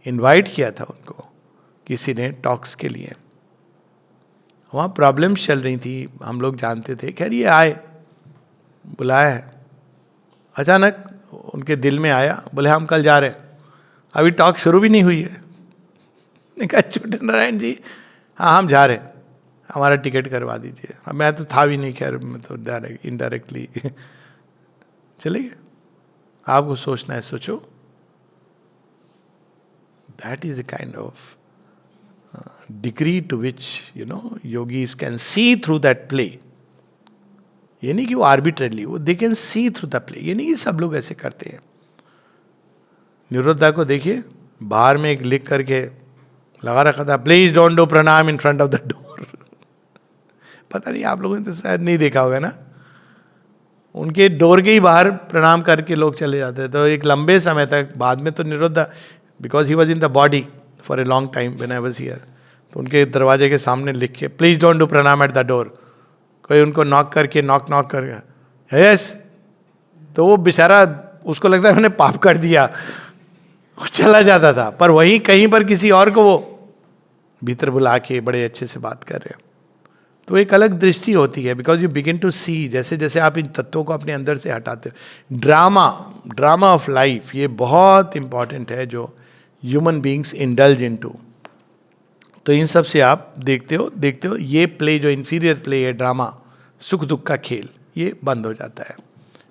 इनवाइट किया था उनको किसी ने टॉक्स के लिए, वहाँ प्रॉब्लम्स चल रही थी, हम लोग जानते थे। खैर ये आए, बुलाया है, अचानक उनके दिल में आया, बोले हम कल जा रहे हैं, अभी टॉक शुरू भी नहीं हुई है। मैंने कहा छोटे नारायण जी हाँ हम जा रहे हैं, हमारा टिकट करवा दीजिए। अब मैं तो था भी नहीं, खैर मैं तो डायरेक्ट इनडायरेक्टली चले गए। आपको सोचना है, सोचो। That is a kind of degree to which yogis can see through that play. ये नहीं कि वो आर्बिट्रेरली, वो they can see through the play. ये नहीं कि सब लोग ऐसे करते हैं। निरुद्धा को देखिए, बाहर में एक लिख करके लगा रखा था, प्लीज डोंट डू प्रणाम in front of the door. पता नहीं आप लोगों ने तो शायद नहीं देखा होगा ना, उनके डोर के ही बाहर प्रणाम करके लोग चले जाते हैं। तो एक लंबे समय तक, बाद में तो निरुद्धा, because he was in the body for a long time when I was here, तो उनके दरवाजे के सामने लिख के प्लीज डोंट डू प्रणाम एट द डोर। कोई उनको नॉक करके यस, तो वो बेचारा, उसको लगता है मैंने पाप कर दिया, वो चला जाता था। पर वहीं कहीं पर किसी और को वो भीतर बुला के बड़े अच्छे से बात कर रहे हैं। तो एक अलग दृष्टि होती है, बिकॉज यू बिगिन टू सी, जैसे जैसे आप इन तत्वों को अपने अंदर से हटाते हो। ड्रामा ऑफ लाइफ, ये बहुत इंपॉर्टेंट है जो ह्यूमन बींग्स इंडल्ज इनटू। तो इन सब से आप देखते हो ये प्ले जो इंफीरियर प्ले है, ड्रामा, सुख दुख का खेल, ये बंद हो जाता है,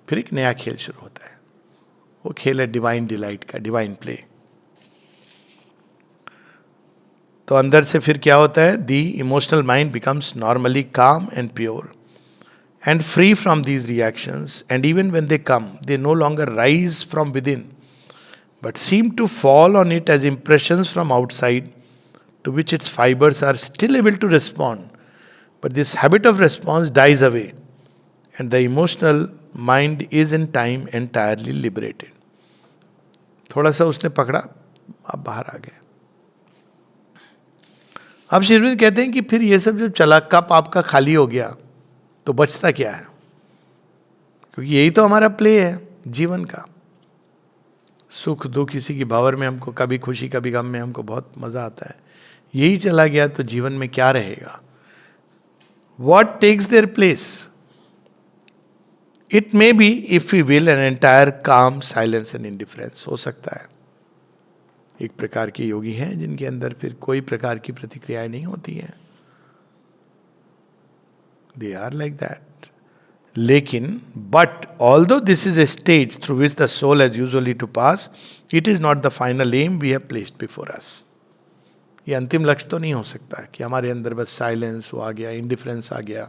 फिर एक नया खेल शुरू होता है। वो खेल है डिवाइन डिलाइट का, डिवाइन प्ले। तो अंदर से फिर क्या होता है, the emotional mind becomes normally calm and pure and free from these reactions, and even when they come they no longer rise from within but seem to fall on it as impressions from outside to which its fibers are still able to respond, but this habit of response dies away and the emotional mind is in time entirely liberated. थोड़ा सा उसने पकड़ा, अब बाहर आ गए। अब श्री अरविंद कहते हैं कि फिर ये सब जब चला, कप आपका खाली हो गया तो बचता क्या है, क्योंकि यही तो हमारा प्ले है जीवन का। सुख दुख इसी की भावर में हमको, कभी खुशी कभी गम में हमको बहुत मजा आता है। यही चला गया तो जीवन में क्या रहेगा? What takes their place? It may be, if we will, an entire calm silence and indifference. हो सकता है एक प्रकार के योगी हैं जिनके अंदर फिर कोई प्रकार की प्रतिक्रियाएं नहीं होती हैं, दे आर लाइक दैट। लेकिन but although this is a stage through which the soul has usually to pass, it is not the final aim we have placed before us. ये अंतिम लक्ष्य तो नहीं हो सकता है कि हमारे अंदर बस साइलेंस आ गया, इंडिफरेंस आ गया।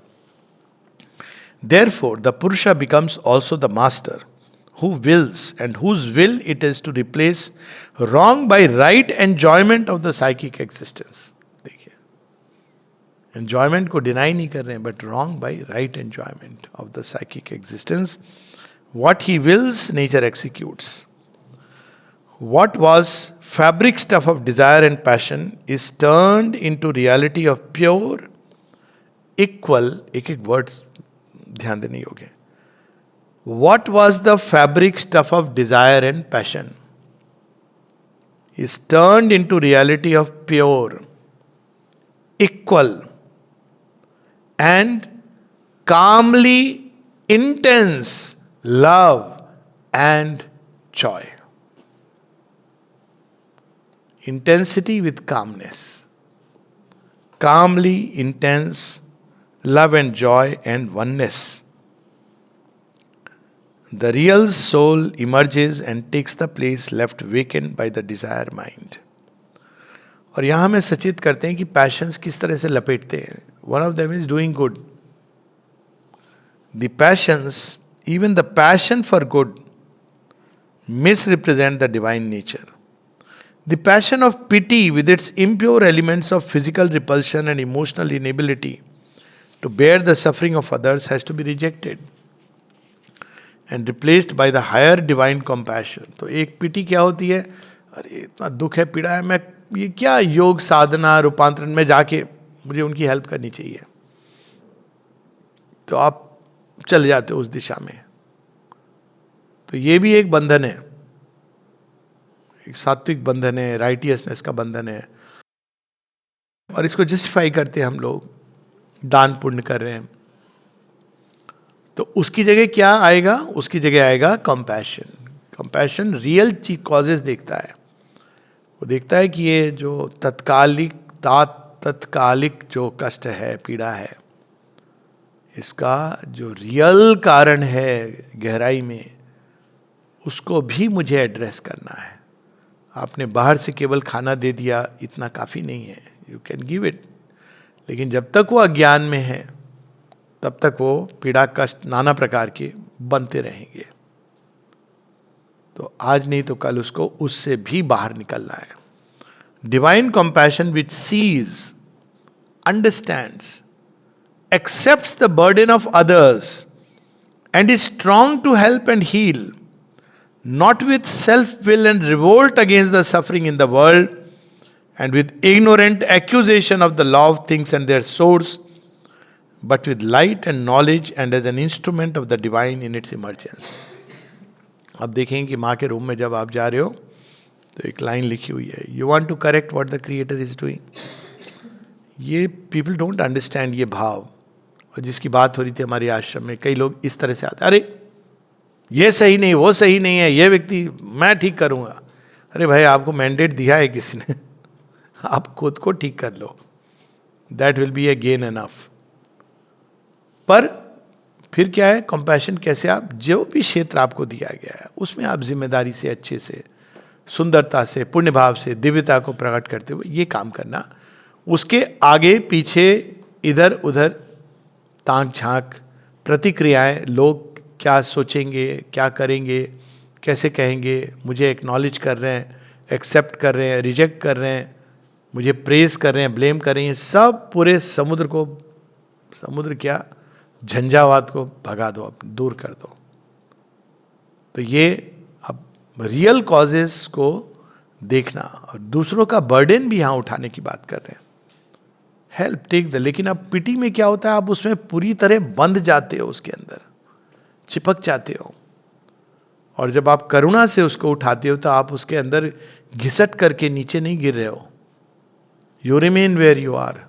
Therefore, the Purusha becomes also the master who wills and whose will it is to replace wrong by right enjoyment of the psychic existence. देखिए, enjoyment को deny नहीं कर रहे हैं, but wrong by right enjoyment of the psychic existence. What he wills, nature executes. What was fabric stuff of desire and passion is turned into reality of pure, equal, एक word ध्यान देने योग्य, What was the fabric stuff of desire and passion is turned into reality of pure, equal, and calmly intense love and joy. Intensity with calmness. Calmly intense love and joy and oneness. The real soul emerges and takes the place left vacant by the desire mind. और यहां हमें सचेत करते हैं कि patience किस तरह से लपेटते हैं. One of them is doing good. The patience, even the passion for good, misrepresent the divine nature. The passion of pity, with its impure elements of physical repulsion and emotional inability to bear the suffering of others, has to be rejected and replaced by the higher divine compassion. तो एक पिटी क्या होती है? अरे इतना दुख है, पीड़ा है, मैं ये क्या योग साधना रूपांतरण में जाके मुझे उनकी हेल्प करनी चाहिए. तो आप चले जाते हो उस दिशा में. तो ये भी एक बंधन है, एक सात्विक बंधन है, राइटियसनेस का बंधन है. और इसको जस्टिफाई करते हैं हम लोग, दान पुण्य कर रहे हैं. तो उसकी जगह क्या आएगा? उसकी जगह आएगा कंपैशन. कंपैशन रियल चीज कॉजेज देखता है. वो देखता है कि ये जो तत्कालिक जो कष्ट है, पीड़ा है, इसका जो रियल कारण है गहराई में, उसको भी मुझे एड्रेस करना है. आपने बाहर से केवल खाना दे दिया, इतना काफ़ी नहीं है. यू कैन गिव इट, लेकिन जब तक वो अज्ञान में है तब तक वो पीड़ा कष्ट नाना प्रकार के बनते रहेंगे. तो आज नहीं तो कल उसको उससे भी बाहर निकलना है. Divine compassion which sees, understands, accepts the burden of others and is strong to help and heal, not with self-will and revolt against the suffering in the world and with ignorant accusation of the law of things and their source, but with light and knowledge and as an instrument of the divine in its emergence. अब देखें कि माँ के room में जब आप जा रहे हो तो एक लाइन लिखी हुई है, you want to correct what the creator is doing. ये पीपल डोंट अंडरस्टैंड ये भाव. और जिसकी बात हो रही थी हमारे आश्रम में, कई लोग इस तरह से आते, अरे ये सही नहीं, वो सही नहीं है, ये व्यक्ति मैं ठीक करूंगा. अरे भाई, आपको मैंडेट दिया है किसी ने, आप खुद को ठीक कर लो. That will be a gain enough. पर फिर क्या है कंपैशन? कैसे आप जो भी क्षेत्र आपको दिया गया है उसमें आप जिम्मेदारी से, अच्छे से, सुंदरता से, पुण्य भाव से, दिव्यता को प्रकट करते हुए ये काम करना. उसके आगे पीछे इधर उधर ताक झांक, प्रतिक्रियाएं, लोग क्या सोचेंगे, क्या करेंगे, कैसे कहेंगे, मुझे एक्नॉलेज कर रहे हैं, एक्सेप्ट कर रहे हैं, रिजेक्ट कर रहे हैं, मुझे प्रेज कर रहे हैं, ब्लेम कर रहे हैं, सब पूरे समुद्र क्या झंझावात को भगा दो, दूर कर दो. तो ये अब रियल कॉजेस को देखना और दूसरों का बर्डन भी यहां उठाने की बात कर रहे हैं. Help take the. लेकिन अब पिटी में क्या होता है, आप उसमें पूरी तरह बंध जाते हो, उसके अंदर चिपक जाते हो. और जब आप करुणा से उसको उठाते हो तो आप उसके अंदर घिसट करके नीचे नहीं गिर रहे हो. You remain where you are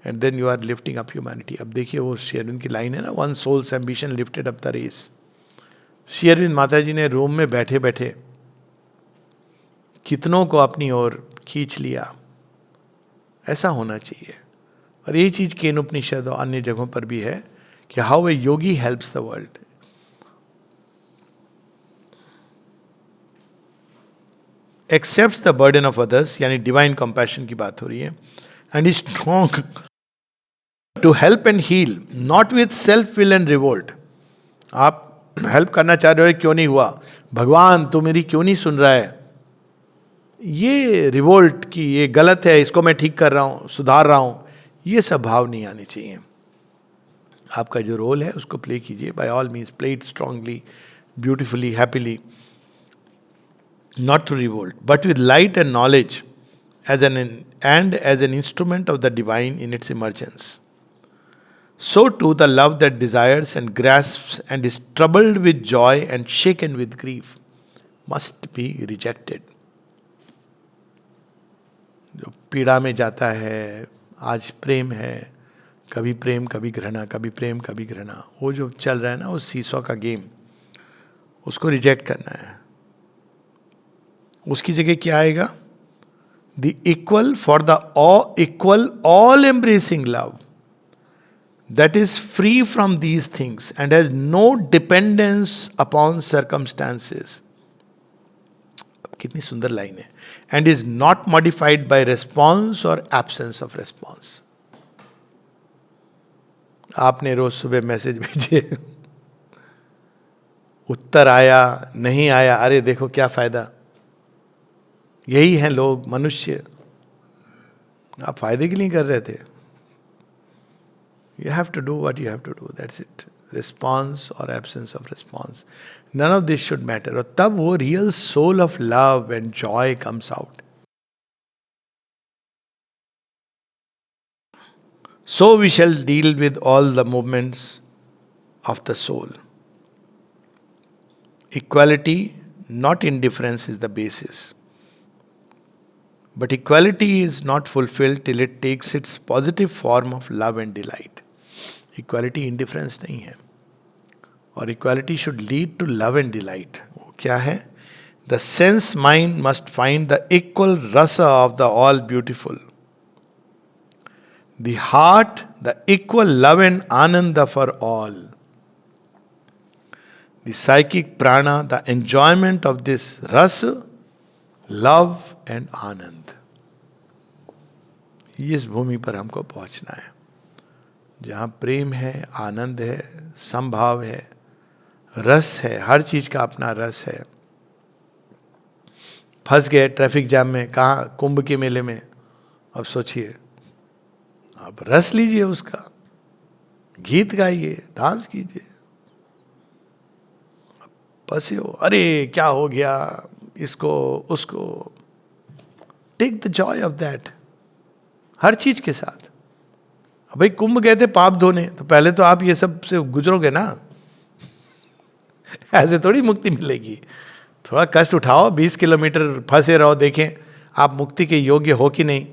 and then you are lifting up humanity. अब देखिए वो श्री अरविंद की लाइन है ना, one soul's ambition lifted up the race. Shri Aurobindo Mata ji ने रूम में बैठे बैठे कितनों को अपनी ओर खींच लिया. ऐसा होना चाहिए. और यही चीज केन उपनिषद और अन्य जगहों पर भी है कि how a yogi helps the world. Accepts the burden of others, यानी डिवाइन कंपैशन की बात हो रही है. And is strong to help and heal, not with self will and revolt. आप हेल्प करना चाह रहे हो, क्यों नहीं हुआ, भगवान तू मेरी क्यों नहीं सुन रहा है, ये रिवोल्ट की ये गलत है, इसको मैं ठीक कर रहा हूं, सुधार रहा हूं, ये सब भाव नहीं आने चाहिए. आपका जो रोल है उसको प्ले कीजिए. By all means play it strongly, beautifully, happily, not to revolt but with light and knowledge as an instrument of the divine in its emergence. So too the love that desires and grasps and is troubled with joy and shaken with grief must be rejected. जो पीड़ा में जाता है, आज प्रेम है, कभी प्रेम कभी घृणा, कभी प्रेम कभी घृणा, वो जो चल रहा है ना, उस सीसॉ का गेम, उसको रिजेक्ट करना है. उसकी जगह क्या आएगा? The equal for the equal all embracing love that is free from these things and has no dependence upon circumstances. कितनी सुंदर लाइन है. And is not modified by response or absence of response. आपने रोज सुबह message भेजे, उत्तर आया नहीं आया, अरे देखो क्या फायदा. यही हैं लोग, मनुष्य. आप फायदे के लिए कर रहे थे. You have to do what you have to do. That's it. Response or absence of response. None of this should matter. और तब वो real soul of love and joy comes out. So we shall deal with all the movements of the soul. Equality, not indifference, is the basis. But equality is not fulfilled till it takes its positive form of love and delight. Equality indifference नहीं है. और equality should lead to love and delight. वो क्या है? The sense mind must find the equal ras of the all beautiful. The heart the equal love and anand for all. The psychic prana the enjoyment of this ras, love and anand. इस भूमि पर हमको पहुंचना है जहाँ प्रेम है, आनंद है, संभाव है, रस है, हर चीज का अपना रस है. फंस गए ट्रैफिक जाम में, कहाँ? कुंभ के मेले में. अब सोचिए, आप रस लीजिए उसका, गीत गाइए, डांस कीजिए. फंसे हो, अरे क्या हो गया, इसको उसको. Take the joy of that हर चीज के साथ. भाई कुंभ गए थे पाप धोने, तो पहले तो आप ये सब से गुजरोगे ना. ऐसे थोड़ी मुक्ति मिलेगी. थोड़ा कष्ट उठाओ, 20 किलोमीटर फंसे रहो, देखें आप मुक्ति के योग्य हो कि नहीं.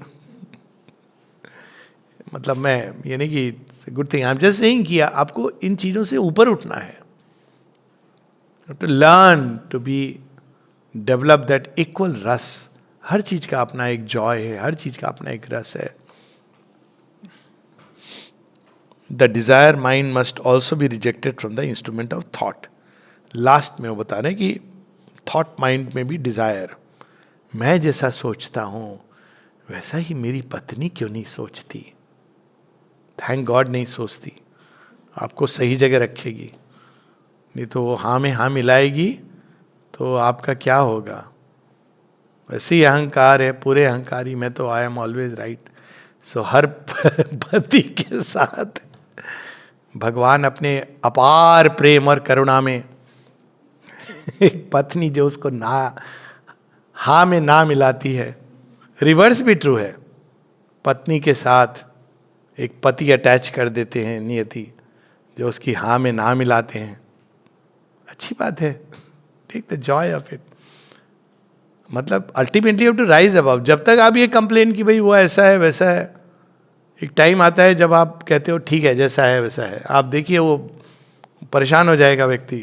मतलब मैं ये नहीं कि good thing, I am just saying कि आपको इन चीजों से ऊपर उठना है. To learn to be develop that equal rasa. हर चीज का अपना एक जॉय है, हर चीज का अपना एक रस है. The desire mind must also be rejected from the instrument of thought. Last में वो बता रहे हैं कि थॉट माइंड में भी डिजायर. मैं जैसा सोचता हूं वैसा ही मेरी पत्नी क्यों नहीं सोचती. थैंक गॉड नहीं सोचती. आपको सही जगह रखेगी, नहीं तो वो हाँ में हाँ मिलाएगी तो आपका क्या होगा. वैसे ही अहंकार है, पूरे अहंकारी, मैं तो आई एम ऑलवेज राइट. सो हर पति के साथ भगवान अपने अपार प्रेम और करुणा में एक पत्नी जो उसको ना हाँ में ना मिलाती है. रिवर्स भी ट्रू है. पत्नी के साथ एक पति अटैच कर देते हैं नियति, जो उसकी हाँ में ना मिलाते हैं. अच्छी बात है. Take the joy of it. मतलब ultimately have to rise above. जब तक आप ये कंप्लेन कि भाई वो ऐसा है वैसा है, एक टाइम आता है जब आप कहते हो ठीक है जैसा है वैसा है. आप देखिए वो परेशान हो जाएगा व्यक्ति,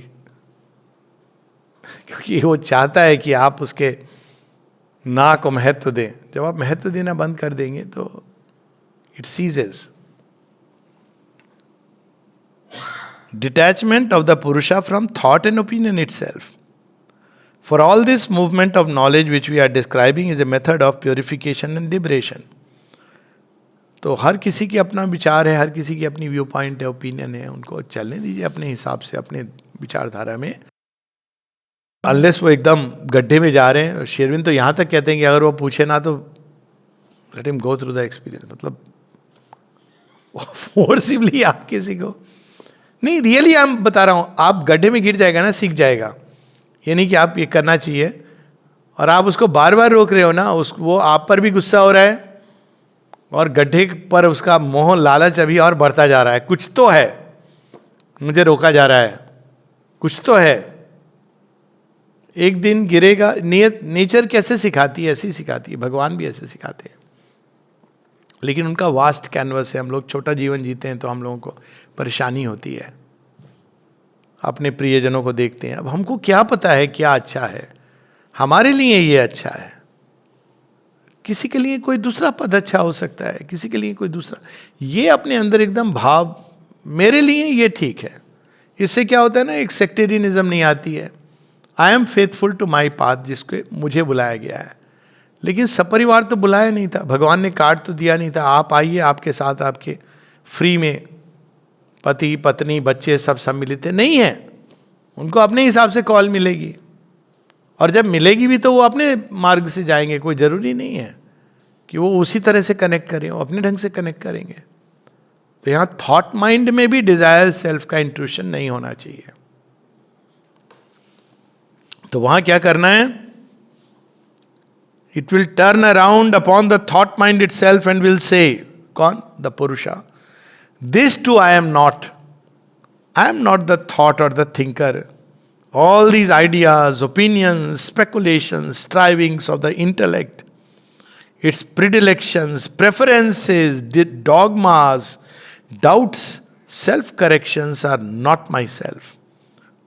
क्योंकि वो चाहता है कि आप उसके ना को महत्व दें. जब आप महत्व देना बंद कर देंगे तो it ceases. Detachment of the purusha from thought and opinion itself. For all this movement of knowledge which we are describing is a method of purification and liberation. तो हर किसी की अपना विचार है, हर किसी की अपनी व्यू पॉइंट है, ओपिनियन है, उनको चलने दीजिए अपने हिसाब से, अपने विचारधारा में. अनलेस वो एकदम गड्ढे में जा रहे हैं. शेरविन तो यहाँ तक कहते हैं कि अगर वो पूछे ना तो let him go through the experience. मतलब फोर्सिबली आप किसी को नहीं, रियली आई बता रहा हूँ, आप गड्ढे में गिर जाएगा ना, सीख जाएगा. ये नहीं कि आप ये करना चाहिए और आप उसको बार बार रोक रहे हो ना, वो आप पर भी गुस्सा हो रहा है, और गड्ढे पर उसका मोह लालच अभी और बढ़ता जा रहा है, कुछ तो है, मुझे रोका जा रहा है, कुछ तो है, एक दिन गिरेगा। नियत नेचर कैसे सिखाती है, ऐसी सिखाती है, भगवान भी ऐसे सिखाते हैं। लेकिन उनका वास्ट कैनवस है, हम लोग छोटा जीवन जीते हैं तो हम लोगों को परेशानी होती है। अपने प्रियजनों को देखते हैं, अब हमको क्या पता है क्या अच्छा है, हमारे लिए ये अच्छा है, किसी के लिए कोई दूसरा पद अच्छा हो सकता है, किसी के लिए कोई दूसरा। ये अपने अंदर एकदम भाव, मेरे लिए ये ठीक है। इससे क्या होता है ना, एक सेक्टेरियनिज्म नहीं आती है। I am faithful to my path, जिसके मुझे बुलाया गया है। लेकिन सपरिवार तो बुलाया नहीं था, भगवान ने कार्ड तो दिया नहीं था, आप आइए, आपके साथ आपके फ्री में पति पत्नी बच्चे सब सम्मिलित है, नहीं है। उनको अपने हिसाब से कॉल मिलेगी, और जब मिलेगी भी तो वो अपने मार्ग से जाएंगे, कोई जरूरी नहीं है कि वो उसी तरह से कनेक्ट करें, वो अपने ढंग से कनेक्ट करेंगे। तो यहां थॉट माइंड में भी डिजायर सेल्फ का इंट्रूशन नहीं होना चाहिए। तो वहां क्या करना है, it will turn around upon the thought mind itself and will say, कौन, the purusha, this too I am not, I am not the thought और the thinker. All these ideas, opinions, speculations, strivings of the intellect, its predilections, preferences, dogmas, doubts, self-corrections are not myself.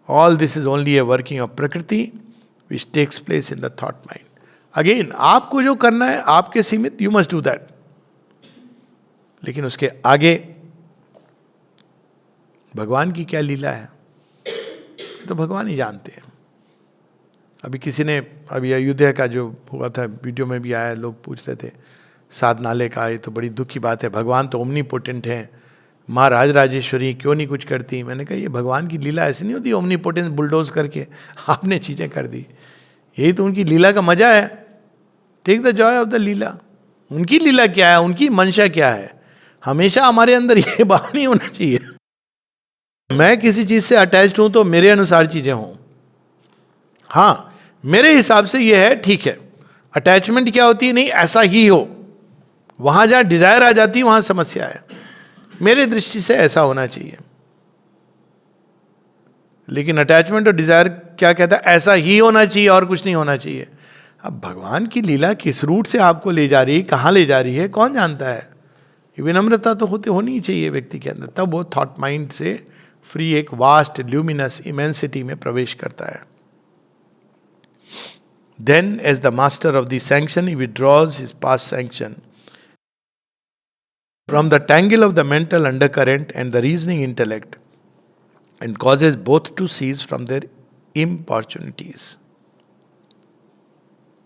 All this is only a working of Prakriti which takes place in the thought mind. Again, आपको जो करना है आपके सीमित, you must do that. लेकिन उसके आगे भगवान की क्या लीला है तो भगवान ही जानते हैं। अभी किसी ने, अभी अयोध्या का जो हुआ था वीडियो में भी आया, लोग पूछ रहे थे सात नाले का, ये तो बड़ी दुख की बात है, भगवान तो ओमनीपोटेंट हैं, माँ राजराजेश्वरी क्यों नहीं कुछ करती। मैंने कहा ये भगवान की लीला ऐसी नहीं होती ओमनीपोटेंस बुलडोज करके आपने चीज़ें कर दी, यही तो उनकी लीला का मजा है। Take the joy of the leela. उनकी लीला क्या है, उनकी मंशा क्या है, हमेशा हमारे अंदर ये भाव नहीं होना चाहिए मैं किसी चीज से अटैच्ड हूं तो मेरे अनुसार चीजें हों। हाँ, मेरे हिसाब से ये है, ठीक है। अटैचमेंट क्या होती है, नहीं ऐसा ही हो, वहां जहां डिजायर आ जाती है वहां समस्या है। मेरे दृष्टि से ऐसा होना चाहिए। लेकिन अटैचमेंट और डिजायर क्या कहता है, ऐसा ही होना चाहिए और कुछ नहीं होना चाहिए। अब भगवान की लीला किस रूट से आपको ले जा रही है, कहां ले जा रही है, कौन जानता है। विनम्रता तो होनी ही चाहिए व्यक्ति के अंदर, तब वो थॉट माइंड से फ्री एक वास्ट ल्यूमिनस इमेंसिटी में प्रवेश करता है। Then, as the master of the sanction, he withdraws his past sanction from the tangle of the mental undercurrent and the reasoning intellect, and causes both to cease from their importunities.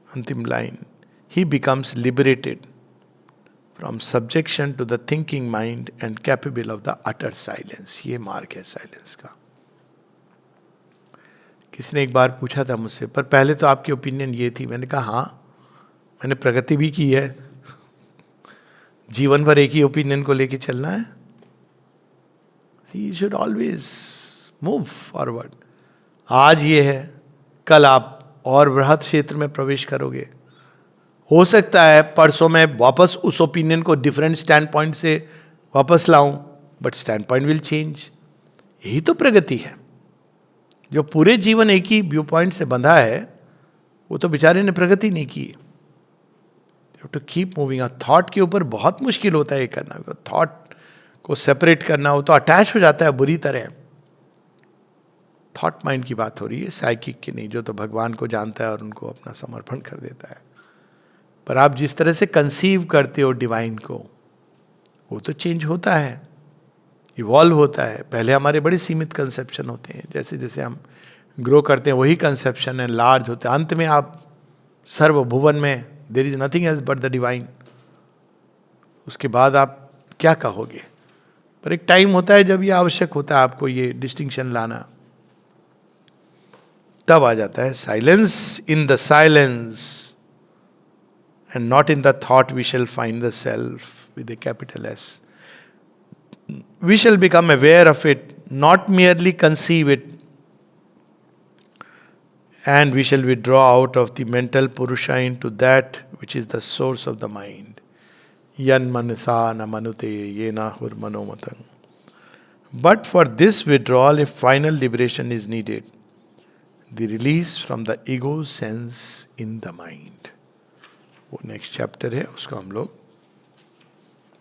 Antim line. He becomes liberated from subjection to the thinking mind and capable of the utter silence. ये मार्ग है silence का। किसी ने एक बार पूछा था मुझसे, पर पहले तो आपकी ओपिनियन ये थी। मैंने कहा हाँ, मैंने प्रगति भी की है, जीवन भर एक ही ओपिनियन को लेके चलना है। You should always move forward. आज ये है, कल आप और बृहद क्षेत्र में प्रवेश करोगे। हो सकता है परसों में वापस उस ओपिनियन को डिफरेंट स्टैंड पॉइंट से वापस लाऊं, but stand point will change. यही तो प्रगति है। जो पूरे जीवन एक ही व्यू पॉइंट से बंधा है, वो तो बेचारे ने प्रगति नहीं की। To keep moving. थॉट के ऊपर बहुत मुश्किल होता है ये करना। थॉट को सेपरेट करना, वो तो अटैच हो जाता है बुरी तरह। थॉट माइंड की बात हो रही है, साइकिक की नहीं, जो तो भगवान को जानता है और उनको अपना समर्पण कर देता है। पर आप जिस तरह से कंसीव करते हो डिवाइन को, वो तो चेंज होता है, इवॉल्व होता है। पहले हमारे बड़े सीमित कंसेप्शन होते हैं, जैसे जैसे हम ग्रो करते हैं वही कंसेप्शन है लार्ज होते हैं। अंत में आप सर्वभुवन में there is nothing else but the divine. उसके बाद आप क्या कहोगे। पर एक टाइम होता है जब ये आवश्यक होता है आपको ये डिस्टिंक्शन लाना, तब आ जाता है silence. In the silence and not in the thought we shall find the self with a capital S. We shall become aware of it, not merely conceive it, and we shall withdraw out of the mental purusha into that which is the source of the mind. यन मनसा न मनुते ये ना हुर मनोमतंग. But for this withdrawal, a final liberation is needed. The release from the ego sense in the mind. वो next chapter है, उसको हम लोग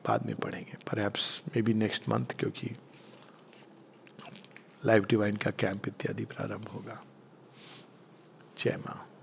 बाद में पढ़ेंगे, perhaps may be next month, क्योंकि लाइफ डिवाइन का कैंप इत्यादि प्रारंभ होगा. जय मां.